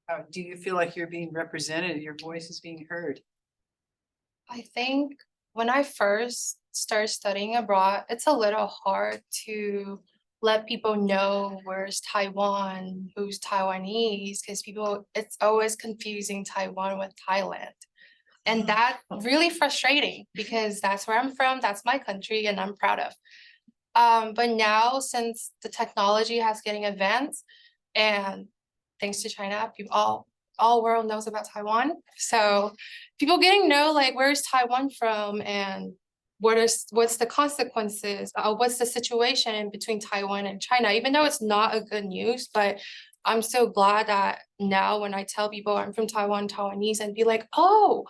how do you feel like you're being represented, your voice is being heard? I think when I first started studying abroad, it's a little hard to let people know where's Taiwan, who's Taiwanese, because people, it's always confusing Taiwan with Thailand. And that really frustrating because that's where I'm from, that's my country, and I'm proud of. But now since the technology has getting advanced and thanks to China, people all world knows about Taiwan. So people getting know like where's Taiwan from and what's the consequences, what's the situation between Taiwan and China, even though it's not a good news, but I'm so glad that now when I tell people I'm from Taiwan, Taiwanese, and be like, oh,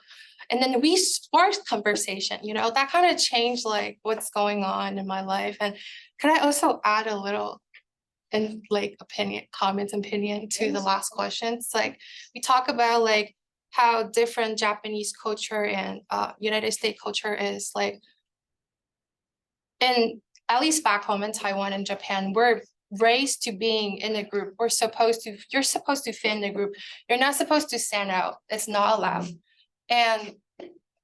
and then we sparked conversation, that kind of changed like what's going on in my life. And can I also add a little and like opinion to the last question? It's like we talk about like how different Japanese culture and United States culture is like, and at least back home in Taiwan and Japan, we're raised to being in a group. You're supposed to fit in a group. You're not supposed to stand out. It's not allowed. And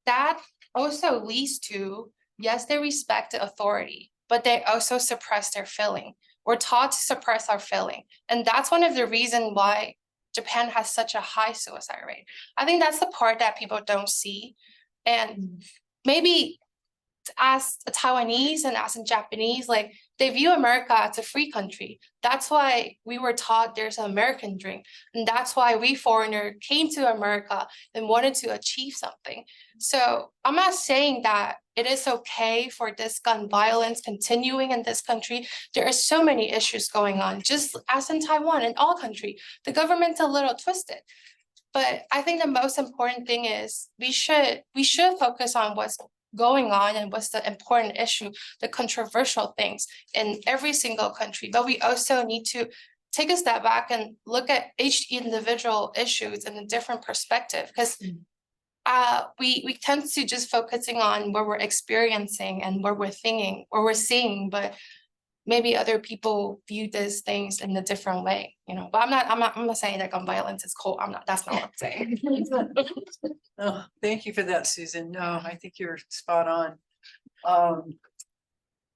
that also leads to, yes, they respect the authority, but they also suppress their feeling. We're taught to suppress our feeling. And that's one of the reasons why Japan has such a high suicide rate. I think that's the part that people don't see. And maybe as a Taiwanese and as a Japanese, like they view America as a free country. That's why we were taught there's an American dream. And that's why we foreigner came to America and wanted to achieve something. So I'm not saying that it is okay for this gun violence continuing in this country. There are so many issues going on, just as in Taiwan and all country. The government's a little twisted. But I think the most important thing is we should focus on what's going on and what's the important issue, the controversial things in every single country. But we also need to take a step back and look at each individual issues in a different perspective, because we tend to just focusing on what we're experiencing and what we're thinking or we're seeing, but maybe other people view these things in a different way, but I'm not saying that gun violence is cool. That's not what I'm saying. Oh, thank you for that, Susan. No, I think you're spot on.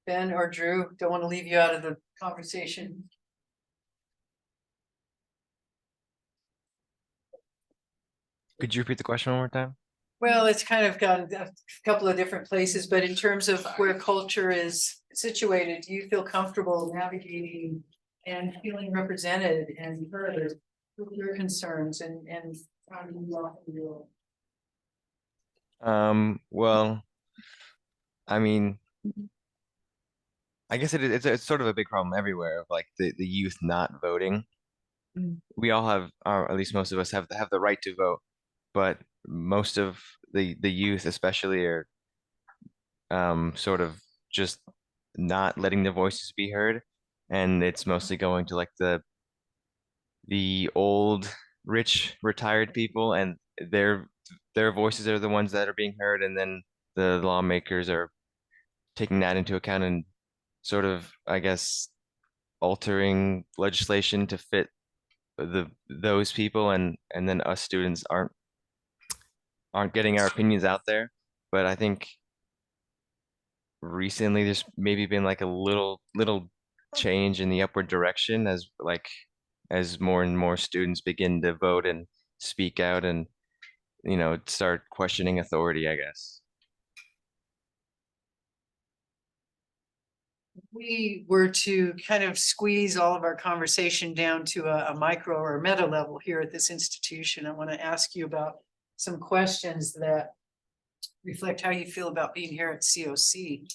Ben or Drew, don't want to leave you out of the conversation. Could you repeat the question one more time? Well, it's kind of got a couple of different places, but in terms of where culture is situated, do you feel comfortable navigating and feeling represented and heard with your concerns and how do you often deal? Well, I mean, I guess it's sort of a big problem everywhere of like the youth not voting. We all have, or at least most of us have the right to vote, but most of the youth especially are sort of just not letting their voices be heard, and it's mostly going to like the old rich retired people, and their voices are the ones that are being heard, and then the lawmakers are taking that into account and sort of, I guess, altering legislation to fit those people, and then us students aren't getting our opinions out there. But I think recently there's maybe been like a little change in the upward direction as more and more students begin to vote and speak out and start questioning authority, I guess. we were to kind of squeeze all of our conversation down to a micro or meta level here at this institution, I want to ask you about some questions that reflect how you feel about being here at COC.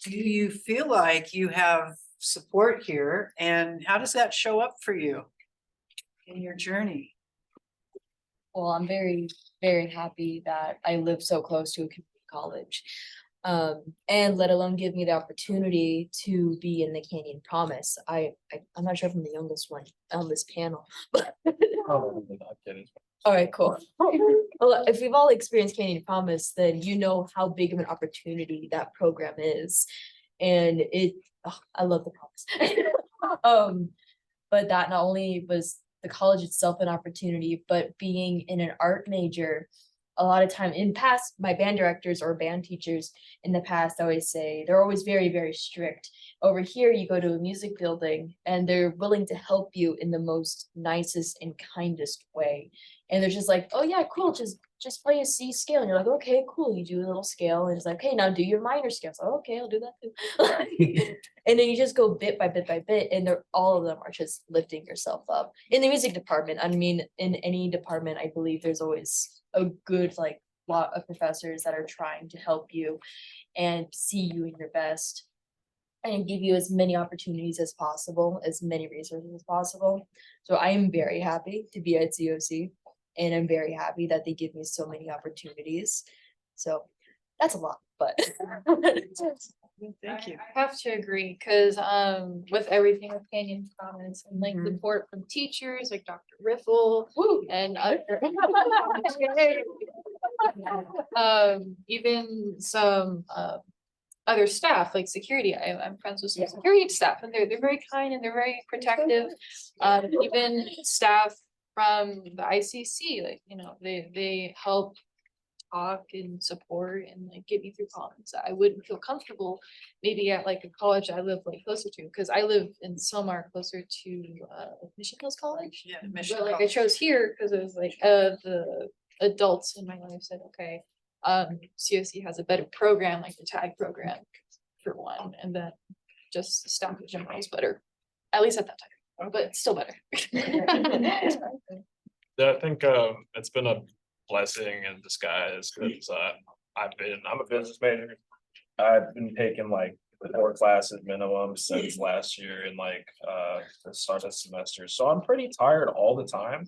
Do you feel like you have support here, and how does that show up for you in your journey? Well, I'm very, very happy that I live so close to a community college. And let alone give me the opportunity to be in the Canyon Promise. I'm not sure if I'm the youngest one on this panel, but Probably not kidding. all right, cool. Well, if we've all experienced Canyon Promise, then you know how big of an opportunity that program is. And I love the promise. But that not only was the college itself an opportunity, but being in an art major, a lot of time in past, my band directors or band teachers in the past always say they're always very, very strict. Over here, you go to a music building and they're willing to help you in the most nicest and kindest way. And they're just like, oh yeah, cool, just play a C scale. And you're like, okay, cool. You do a little scale and it's like, okay, now do your minor scale. So okay, I'll do that too. And then you just go bit by bit by bit, and all of them are just lifting yourself up. In the music department, I mean, in any department, I believe there's always a good lot of professors that are trying to help you and see you in your best and give you as many opportunities as possible, as many resources as possible. So I am very happy to be at COC, and I'm very happy that they give me so many opportunities. So that's a lot, but Thank you. I have to agree, because with everything with Canyon Commons and like support from teachers like Dr. Riffle and other even some other staff like security. I'm friends with some security staff, and they're very kind and they're very protective. Even staff from the ICC, like, you know, they help talk and support and like get me through college. I wouldn't feel comfortable maybe at like a college I live like closer to, because I live in Selmar closer to Mission Hills College. Yeah, But Mission like I College. chose here because it was like the adults in my life said, okay, COC has a better program, like the tag program for one, and then just staff in general is better, at least at that time, but still better. Yeah, I think it's been a blessing in disguise because I'm a business major. I've been taking like 4 classes minimum since last year in like the start of the semester. So I'm pretty tired all the time,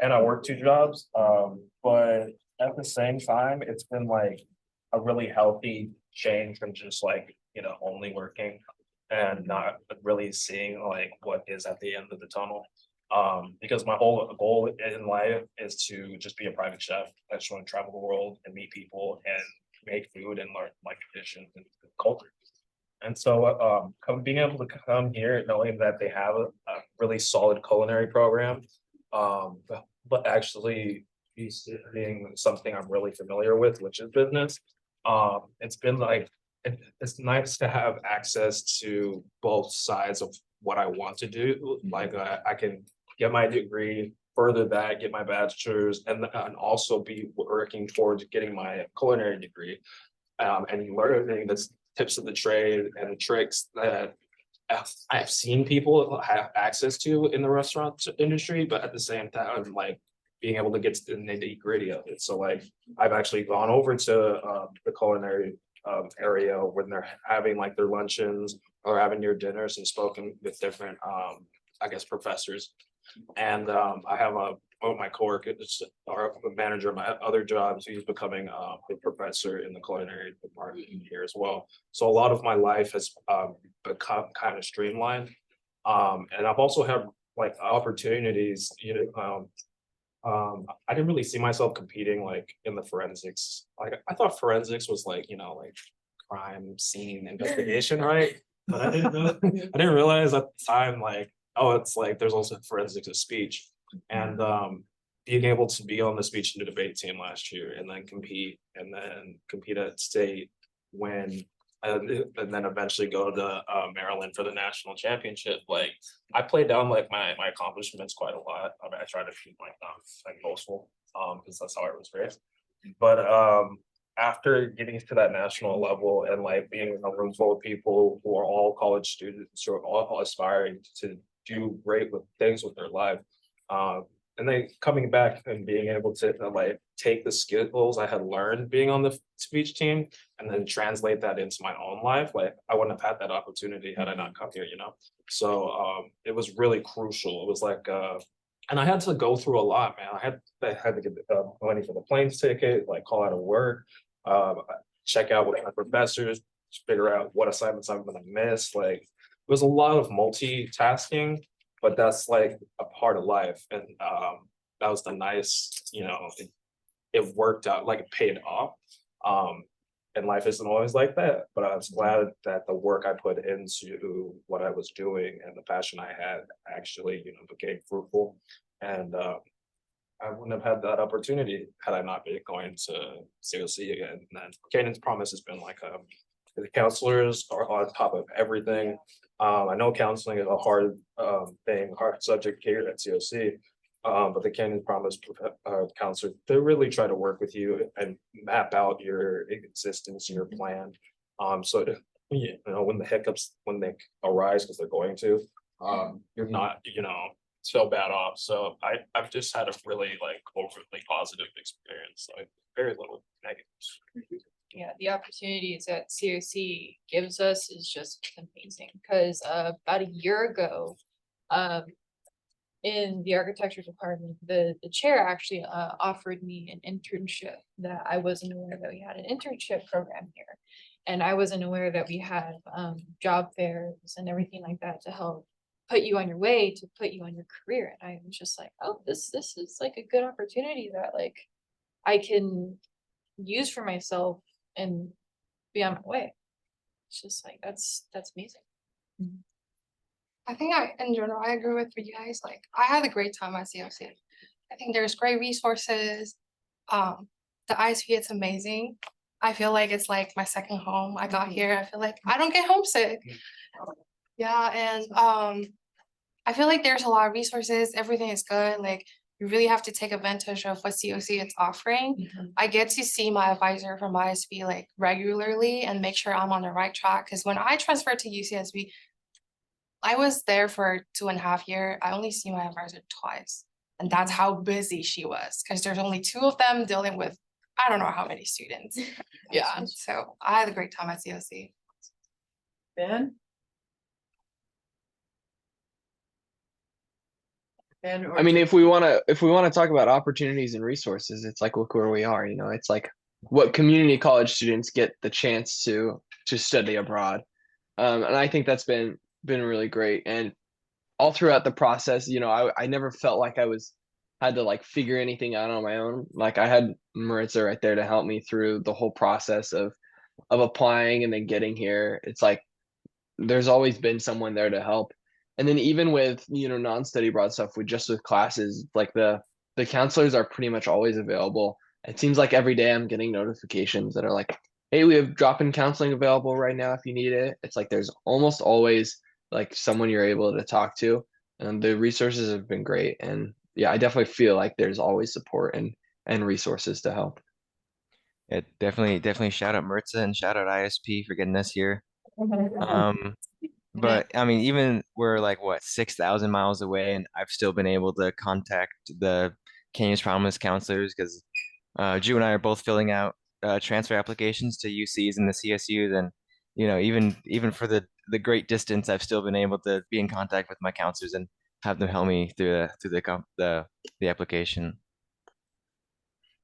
and I work 2 jobs. But at the same time, it's been like a really healthy change from just like, you know, only working and not really seeing like what is at the end of the tunnel. Because my whole goal in life is to just be a private chef. I just want to travel the world and meet people and make food and learn like traditions and culture. And so being able to come here knowing that they have a really solid culinary program, but actually be studying something I'm really familiar with, which is business. It's been like it's nice to have access to both sides of what I want to do. Like I can get my degree, further that, get my bachelor's, and also be working towards getting my culinary degree, and learning the tips of the trade and the tricks that I've seen people have access to in the restaurant industry, but at the same time, like being able to get to the nitty gritty of it. So like I've actually gone over to the culinary area when they're having like their luncheons or having their dinners and spoken with different I guess professors. And I have one of my coworkers, or a manager of my other jobs, he's becoming a professor in the culinary department here as well. So a lot of my life has become kind of streamlined. And I've also had like opportunities, you know, I didn't really see myself competing like in the forensics. Like I thought forensics was like, you know, like crime scene investigation, right? But I didn't realize at the time, like, oh, it's like there's also forensics of speech. And being able to be on the speech and debate team last year and then compete at state when and then eventually go to Maryland for the national championship. Like I played down like my accomplishments quite a lot. I mean, I try to keep like boastful because that's how I was raised. But after getting to that national level and like being in a room full of people who are all college students who are all aspiring to do great with things with their life. And then coming back and being able to like take the skills I had learned being on the speech team and then translate that into my own life. Like I wouldn't have had that opportunity had I not come here, you know? So it was really crucial. It was like and I had to go through a lot, man. I had to get money for the plane ticket, like call out of work, check out with my professors, figure out what assignments I'm gonna miss. Like it was a lot of multitasking, but that's like a part of life. And that was the nice, you know, it worked out, like it paid off. And life isn't always like that, but I was glad that the work I put into what I was doing and the passion I had actually, you know, became fruitful. And I wouldn't have had that opportunity had I not been going to COC again. And then Canaan's Promise has been like the counselors are on top of everything. I know counseling is a hard thing, hard subject here at COC. But the Canaan's Promise counselors, they really try to work with you and map out your existence, your plan. So to, you know, when the hiccups, when they arise, because they're going to, you're not, you know, so bad off. So I've just had a really like overly positive experience, like very little negatives. Yeah, the opportunities that COC gives us is just amazing, because about a year ago, in the architecture department, the chair actually offered me an internship that I wasn't aware that we had an internship program here. And I wasn't aware that we had job fairs and everything like that to help put you on your way, to put you on your career. And I was just like, oh, this is like a good opportunity that like I can use for myself and be on my way. It's just like that's amazing. I think in general, I agree with you guys. Like, I had a great time at COC. I think there's great resources. The ISP, it's amazing. I feel like it's like my second home. I got here. I feel like I don't get homesick. Yeah, and I feel like there's a lot of resources. Everything is good. Like, you really have to take advantage of what COC is offering. I get to see my advisor from ISB like regularly and make sure I'm on the right track. Because when I transferred to UCSB, I was there for 2.5 years. I only see my advisor twice. And that's how busy she was, because there's only 2 of them dealing with, I don't know how many students. Yeah, so I had a great time at COC. Ben? Ben, I mean, if we want to talk about opportunities and resources, it's like, look where we are, you know, it's like what community college students get the chance to study abroad. And I think that's been really great. And all throughout the process, you know, I never felt like I had to like figure anything out on my own. Like I had Maritza right there to help me through the whole process of applying and then getting here. It's like there's always been someone there to help. And then even with, you know, non-study abroad stuff, with classes, like the counselors are pretty much always available. It seems like every day I'm getting notifications that are like, hey, we have drop-in counseling available right now if you need it. It's like there's almost always like someone you're able to talk to, and the resources have been great. And yeah, I definitely feel like there's always support and resources to help. Yeah, definitely shout out Mirza and shout out ISP for getting us here. But I mean, even we're like what 6,000 miles away, and I've still been able to contact the Canaan's Promise counselors because Drew and I are both filling out transfer applications to UCs and the CSUs, and you know, even for the great distance, I've still been able to be in contact with my counselors and have them help me through the application.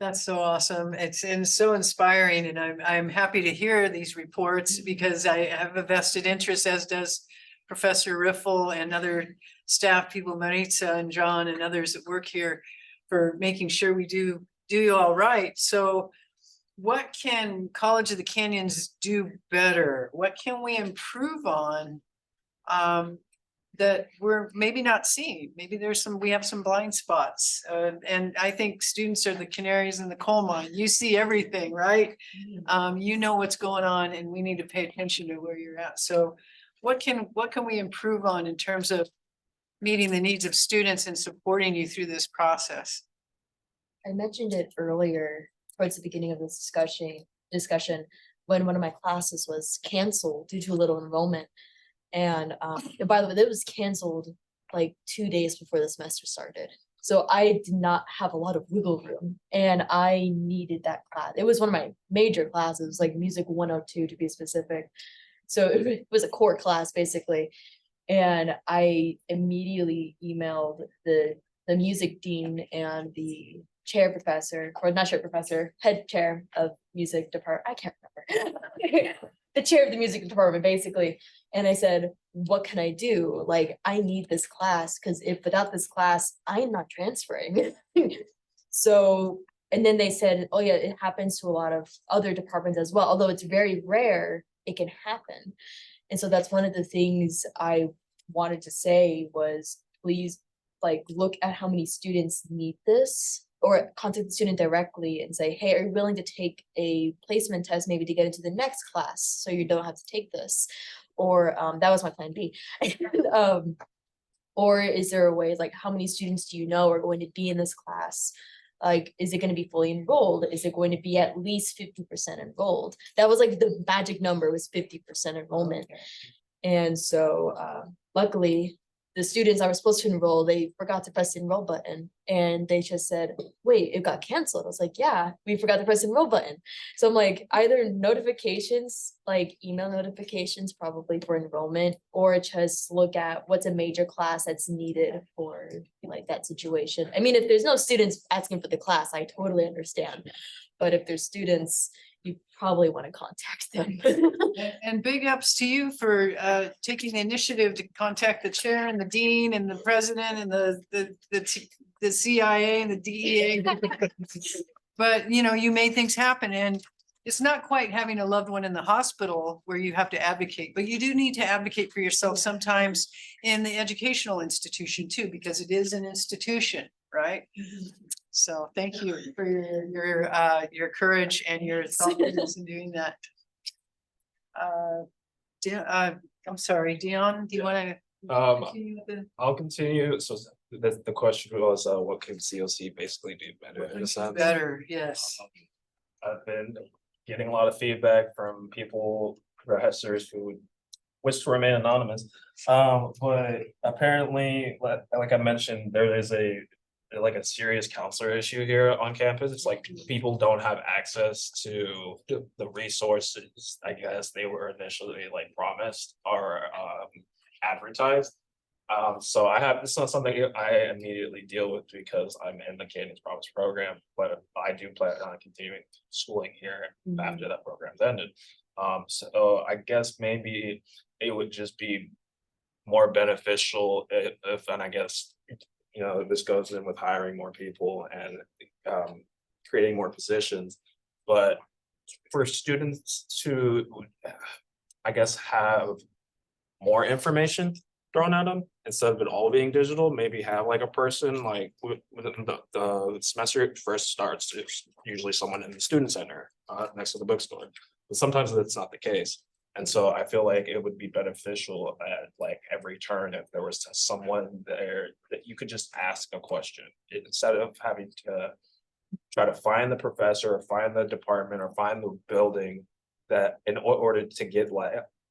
That's so awesome. It's so inspiring, and I'm happy to hear these reports because I have a vested interest, as does Professor Riffle and other staff people, Maritza and John and others that work here, for making sure we do you all right. So what can College of the Canyons do better? What can we improve on that we're maybe not seeing? Maybe we have some blind spots. And I think students are the canaries in the coal mine. You see everything, right? You know what's going on, and we need to pay attention to where you're at. So what can we improve on in terms of meeting the needs of students and supporting you through this process? I mentioned it earlier towards the beginning of this discussion, discussion when one of my classes was canceled due to a little enrollment. And by the way, it was canceled like 2 days before the semester started. So I did not have a lot of wiggle room and I needed that class. It was one of my major classes, like music 102 to be specific. So it was a core class basically. And I immediately emailed the music dean and the chair professor, or not chair professor, head chair of music department. I can't remember. The chair of the music department, basically. And I said, what can I do? Like, I need this class because if without this class, I'm not transferring. So, and then they said, oh yeah, it happens to a lot of other departments as well. Although it's very rare, it can happen. And so that's one of the things I wanted to say was, please, like, look at how many students need this, or contact the student directly and say, hey, are you willing to take a placement test maybe to get into the next class so you don't have to take this? Or that was my plan B. Or is there a way, like, how many students do you know are going to be in this class? Like, is it going to be fully enrolled? Is it going to be at least 50% enrolled? That was like the magic number, was 50% enrollment. And so luckily, the students I was supposed to enroll, they forgot to press the enroll button. And they just said, wait, it got canceled. I was like, yeah, we forgot to press the enroll button. So I'm like, either notifications, like email notifications probably for enrollment, or just look at what's a major class that's needed for like that situation. I mean, if there's no students asking for the class, I totally understand. But if there's students, you probably want to contact them. And big ups to you for taking the initiative to contact the chair and the dean and the president and the CIA and the DEA. But you know, you made things happen, and it's not quite having a loved one in the hospital where you have to advocate, but you do need to advocate for yourself sometimes in the educational institution too, because it is an institution, right? So thank you for your courage and your thoughtfulness in doing that. I'm sorry, Dion, do you want to? I'll continue. So the question was, what can COC basically do better in a sense? Better, yes. I've been getting a lot of feedback from people, professors who wish to remain anonymous. But apparently, like I mentioned, there is a serious counselor issue here on campus. It's like people don't have access to the resources, I guess, they were initially like promised or advertised. So this is not something I immediately deal with because I'm in the Cadence Promise program, but I do plan on continuing schooling here after that program's ended. So I guess maybe it would just be more beneficial if, and I guess, you know, this goes in with hiring more people and creating more positions, but for students to, I guess, have more information thrown at them instead of it all being digital, maybe have like a person, like when the semester first starts, it's usually someone in the student center next to the bookstore, but sometimes that's not the case. And so I feel like it would be beneficial at like every turn if there was someone there that you could just ask a question instead of having to try to find the professor or find the department or find the building that in order to get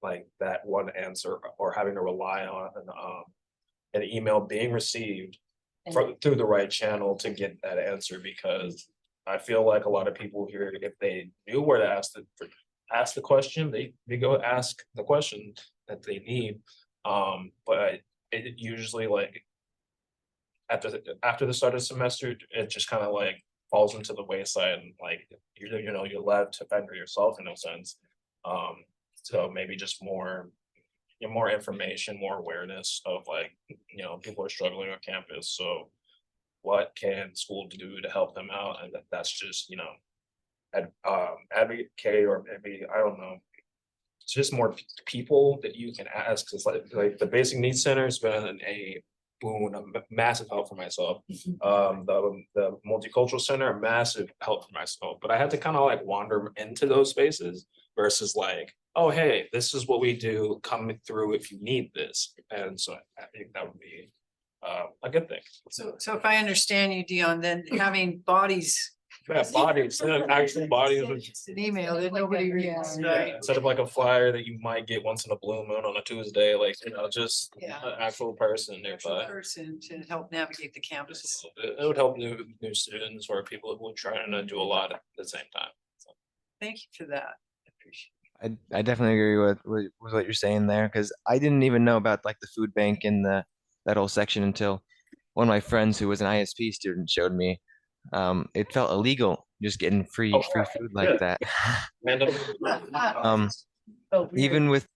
like that one answer, or having to rely on an email being received through the right channel to get that answer. Because I feel like a lot of people here, if they knew where to ask the question, they go ask the question that they need. But it usually, like, after the start of the semester, it just kind of like falls into the wayside, and like you're left to fend for yourself in a sense. So maybe just more information, more awareness of like, people are struggling on campus. So what can school do to help them out? And that's just, advocate, or maybe, I don't know, it's just more people that you can ask. It's like the Basic Needs Center has been a boon, a massive help for myself. The Multicultural Center, a massive help for myself. But I had to kind of like wander into those spaces versus like, oh, hey, this is what we do, come through if you need this. And so I think that would be a good thing. So if I understand you, Dion, then having bodies That body, instead of actual bodies. It's an email that nobody reads, Yeah, right? instead of like a flyer that you might get once in a blue moon on a Tuesday, like, just Yeah. an actual person Actual nearby. person to help navigate the campus. It would help new students or people who are trying to do a lot at the same time. So. Thank you for that. I appreciate I definitely agree with what you're saying there because I didn't even know about like the food bank in the that whole section until one of my friends who was an ISP student showed me. It felt illegal just getting free food like that. Random. Um, Oh, weird. even with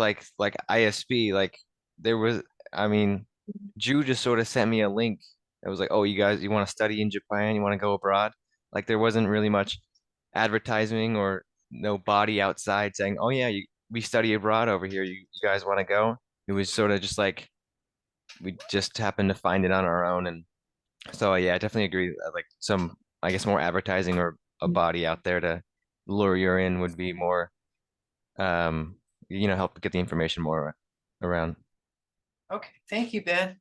like ISP, like there was, I mean, Drew just sort of sent me a link that was like, oh, you want to study in Japan, you want to go abroad? Like there wasn't really much advertising or no body outside saying, oh yeah, we study abroad over here. You guys want to go? It was sort of just like we just happened to find it on our own, and so yeah, I definitely agree. Like some, I guess, more advertising or a body out there to lure you in would be more, um, help get the information more around. it. Okay, thank you, Ben.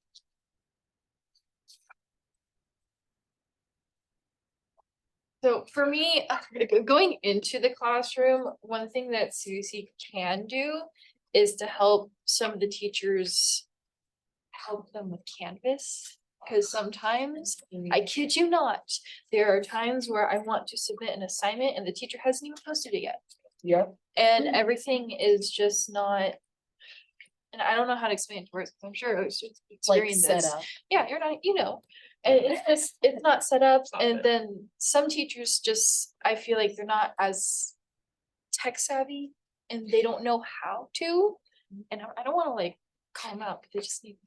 So for me, going into the classroom, one thing that CUC can do is to help some of the teachers help them with Canvas. Because sometimes, I kid you not, there are times where I want to submit an assignment and the teacher hasn't even posted it yet. Yep. And everything is just not. And I don't know how to explain it to words, 'cause I'm sure it's just Like experienced set this. up. Yeah, you're not, and it's just, it's not set up, and then some teachers just, I feel like they're not as tech savvy and they don't know how to, and I don't wanna like call them out, but they just need.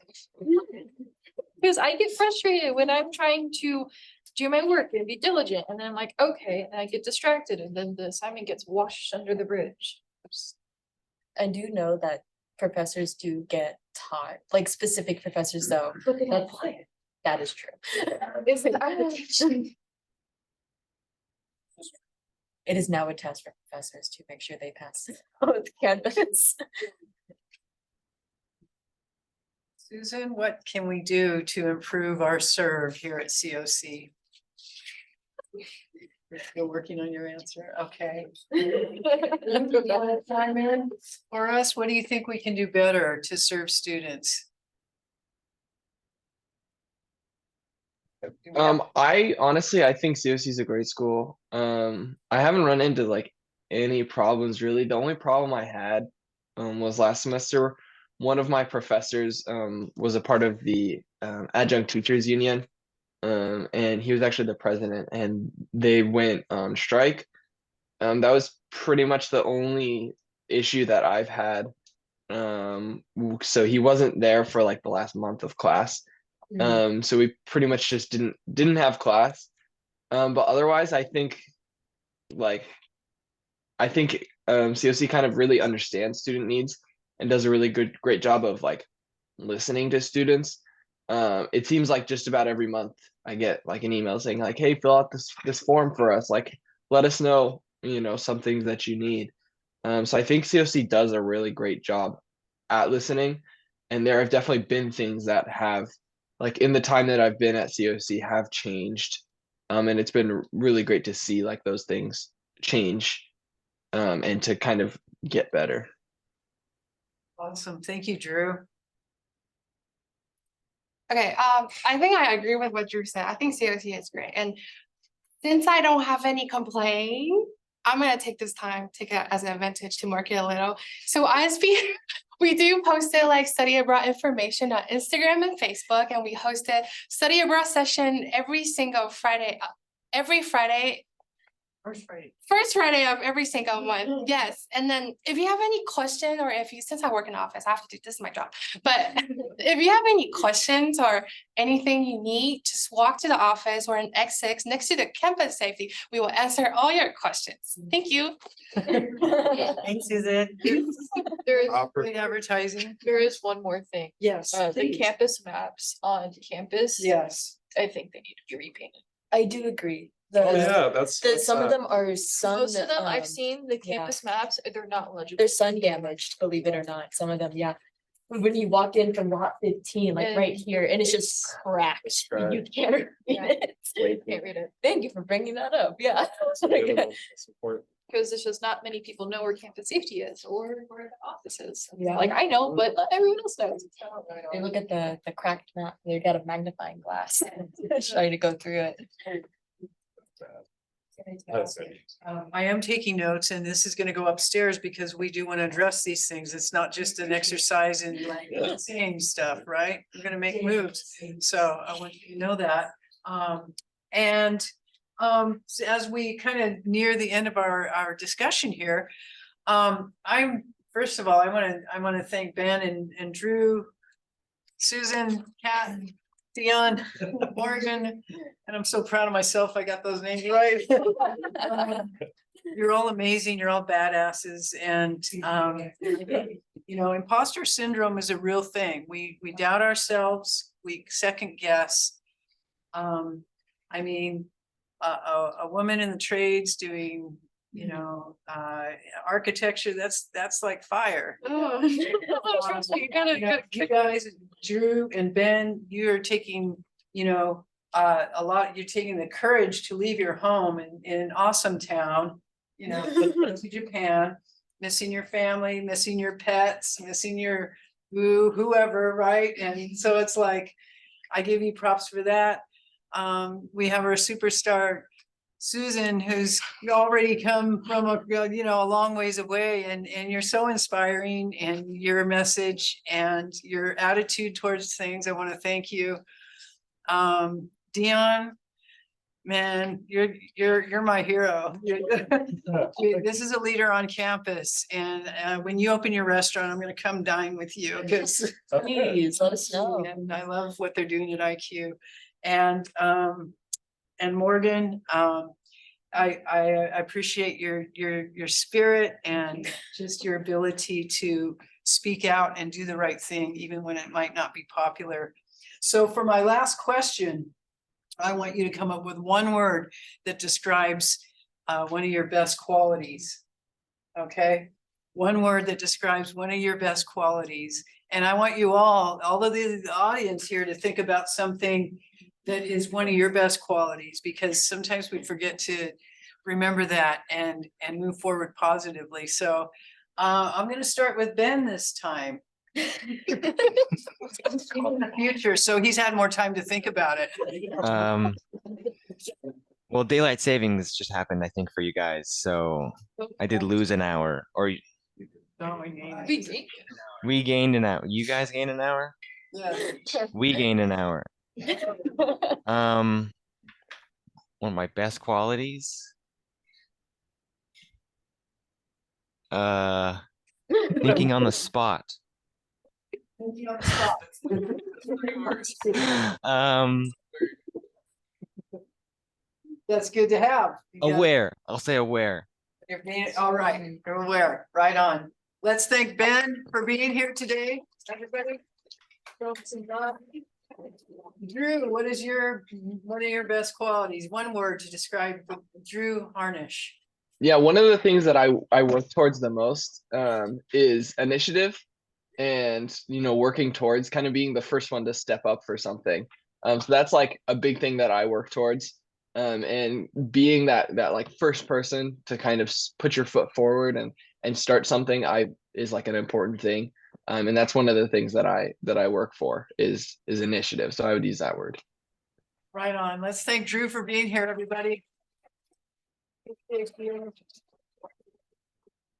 Because I get frustrated when I'm trying to do my work and be diligent, and then I'm like, okay, and I get distracted, and then the assignment gets washed under the bridge. I do know that professors do get taught, like specific professors though. That is true. Is it application? It is now a test for professors to make sure they pass with Canvas. Susan, what can we do to improve our serve here at COC? You're still working on your answer, okay. For us, what do you think we can do better to serve students? I honestly, I think COC is a great school. I haven't run into like any problems really. The only problem I had was last semester. One of my professors was a part of the adjunct teachers union, and he was actually the president, and they went on strike. That was pretty much the only issue that I've had. So he wasn't there for like the last month of class. So we pretty much just didn't have class. But otherwise, I think like COC kind of really understands student needs and does a really great job of like listening to students. It seems like just about every month I get like an email saying like, hey, fill out this form for us. Like, let us know, some things that you need. So I think COC does a really great job at listening. And there have definitely been things that have, like in the time that I've been at COC, have changed. And it's been really great to see like those things change, and to kind of get better. Awesome, thank you, Drew. Okay, I think I agree with what Drew said. I think COC is great. And since I don't have any complaint, I'm gonna take this time, take it as an advantage to market a little. So ISB, we do post it like study abroad information on Instagram and Facebook, and we host a study abroad session every single Friday, first Friday of every single month. Yes. And then if you have any question, or since I work in office, I have to do this is my job. But if you have any questions or anything you need, just walk to the office or in X6 next to the campus safety. We will answer all your questions. Thank you. Thanks, Susan. There is, Great advertising. there is one more thing. Yes. The please. campus maps on campus. Yes. I think they need to be repainted. I do agree. Oh, yeah, that's. Some of them are sun. Most of them I've seen, the yeah. campus maps, they're not legible. They're sun damaged, believe it or not. Some of them, yeah. when you walk in from lot 15, like right here, and it's just cracked. You can't read it. Can't read it. Thank you for bringing that up. Yeah. Support. Because it's just not many people know where campus safety is or where the office is. Yeah. Like I know, but not everyone else knows. They look at the cracked map, they got a magnifying glass, trying to go through it. That's it. I am taking notes and this is gonna go upstairs because we do want to address these things. It's not just an exercise in like saying stuff, right? We're gonna make moves. So I want you to know that. So as we kind of near the end of our discussion here, first of all, I want to thank Ben and Drew, Susan, Kat, Dion, Morgan, and I'm so proud of myself. I got those names right. You're all amazing. You're all badasses. And, you know, imposter syndrome is a real thing. We doubt ourselves. We second guess. I mean, a woman in the trades doing, you know, architecture, that's like fire. Oh, trust me, you gotta You guys, Drew and Ben, you're taking, you know, you're taking the courage to leave your home in an awesome town, you know, to Japan, missing your family, missing your pets, missing your whoever, right? And so it's like, I give you props for that. We have our superstar Susan, who's already come from a long ways away, and you're so inspiring, and your message and your attitude towards things. I want to thank you. Dion, man, you're my hero. This is a leader on campus, and when you open your restaurant, I'm going to come dine with you because Please let us know. and I love what they're doing at IQ. And Morgan, I appreciate your spirit and just your ability to speak out and do the right thing, even when it might not be popular. So for my last question, I want you to come up with one word that describes one of your best qualities. Okay? One word that describes one of your best qualities. And I want you all of the audience here, to think about something that is one of your best qualities, because sometimes we forget to remember that and move forward positively. So I'm going to start with Ben this time. In the future, so he's had more time to think about it. Well, daylight savings just happened, I think, for you guys. So I did lose an hour, or we gained an hour. You guys gained an hour? Yeah. We gained an hour. One of my best qualities. Thinking on the spot. That's good to have. Aware. I'll say aware. All right, you're aware, right on. Let's thank Ben for being here today, everybody. Drew, what is one of your best qualities? One word to describe Drew Harnish. Yeah, one of the things that I work towards the most is initiative, and working towards kind of being the first one to step up for something. So that's like a big thing that I work towards. And being that like first person to kind of put your foot forward and start something is like an important thing. And that's one of the things that I work for is initiative. So I would use that word. Right on. Let's thank Drew for being here, everybody.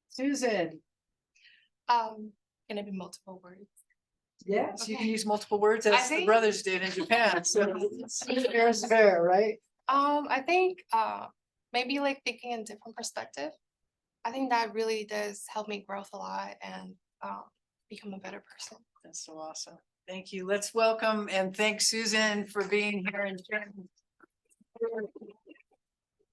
Susan. Can it be multiple words? Yes, you can Okay. use multiple words as the think- brothers did in Japan. So fair is fair, right? I think maybe like thinking in different perspective. I think that really does help me grow a lot and become a better person. That's so awesome. Thank you. Let's welcome and thank Susan for being here and sharing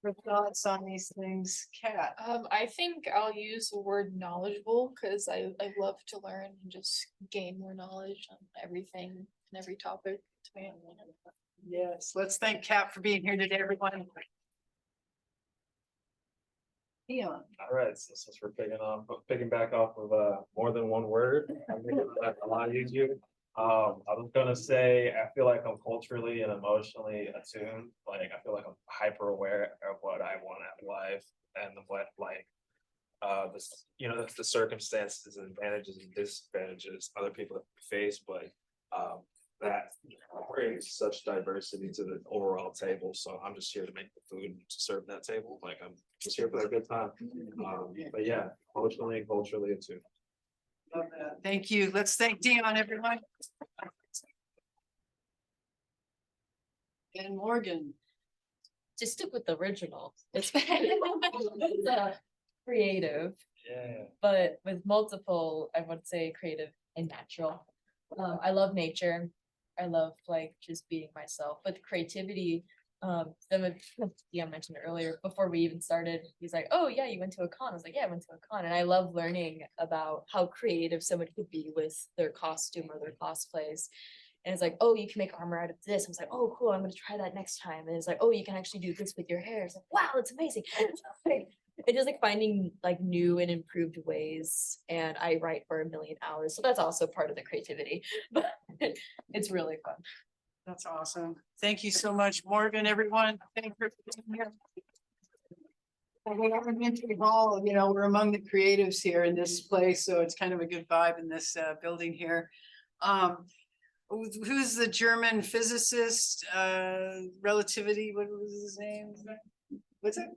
her thoughts on these things. Kat. I think I'll use the word knowledgeable because I love to learn and just gain more knowledge on everything and every topic. Yes, let's thank Kat for being here today, everyone. Dion. All right, so since we're picking back off of more than one word, I'm making that a lot easier. I was gonna say, I feel like I'm culturally and emotionally attuned. Like, I feel like I'm hyper aware of what I want out of life and what this, the circumstances and advantages and disadvantages other people face, but that brings such diversity to the overall table. So I'm just here to make the food and to serve that table. Like, I'm just here for a good time. But yeah, emotionally and culturally attuned. Love that. Thank you. Let's thank Dion, everyone. And Morgan. Just stick with the original. It's creative, Yeah. but with multiple, I would say creative and natural. I love nature. I love like just being myself, but creativity, Dion mentioned earlier before we even started, he's like, oh yeah, you went to a con. I was like, yeah, I went to a con. And I love learning about how creative somebody could be with their costume or their cosplays. And it's like, oh, you can make armor out of this. I was like, oh, cool, I'm gonna try that next time. And it's like, oh, you can actually do this with your hair. It's like, wow, it's amazing. It's just like finding like new and improved ways. And I write for 1,000,000 hours. So that's also part of the creativity, but it's really fun. That's awesome. Thank you so much, Morgan, everyone. Thank you for being here. Elementary hall, we're among the creatives here in this place, so it's kind of a good vibe in this building here. Who's the German physicist, relativity, what was his name? What's it?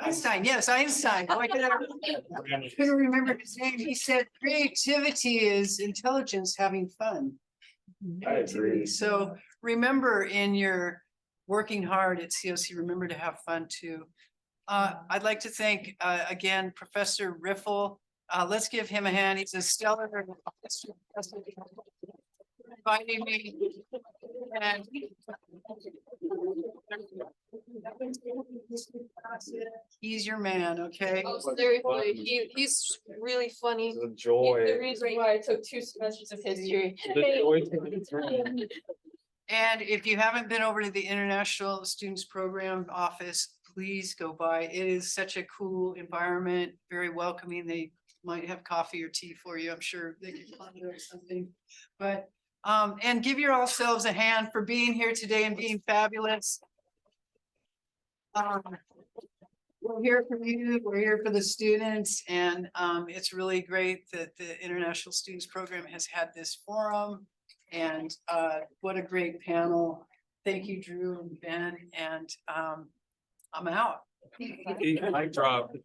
Einstein, yes, Einstein. Why couldn't remember his name. He said creativity is intelligence having fun. I agree. So remember, in your working hard at COC, remember to have fun too. I'd like to thank again Professor Riffle. Let's give him a hand. He's a stellar professor inviting me. And he's your man, okay? Oh, so very funny. He's really funny. It's a He's joy. the reason why I took 2 semesters of history. The joy to be And if you haven't been over to the International Students Program office, please go by. It is such a cool environment, very welcoming. They might have coffee or tea for you. I'm sure they can find it or something. But and give yourselves a hand for being here today and being fabulous. We're here for you, we're here for the students, and it's really great that the International Students Program has had this forum. And what a great panel. Thank you, Drew and Ben, and I'm out. Mic drop.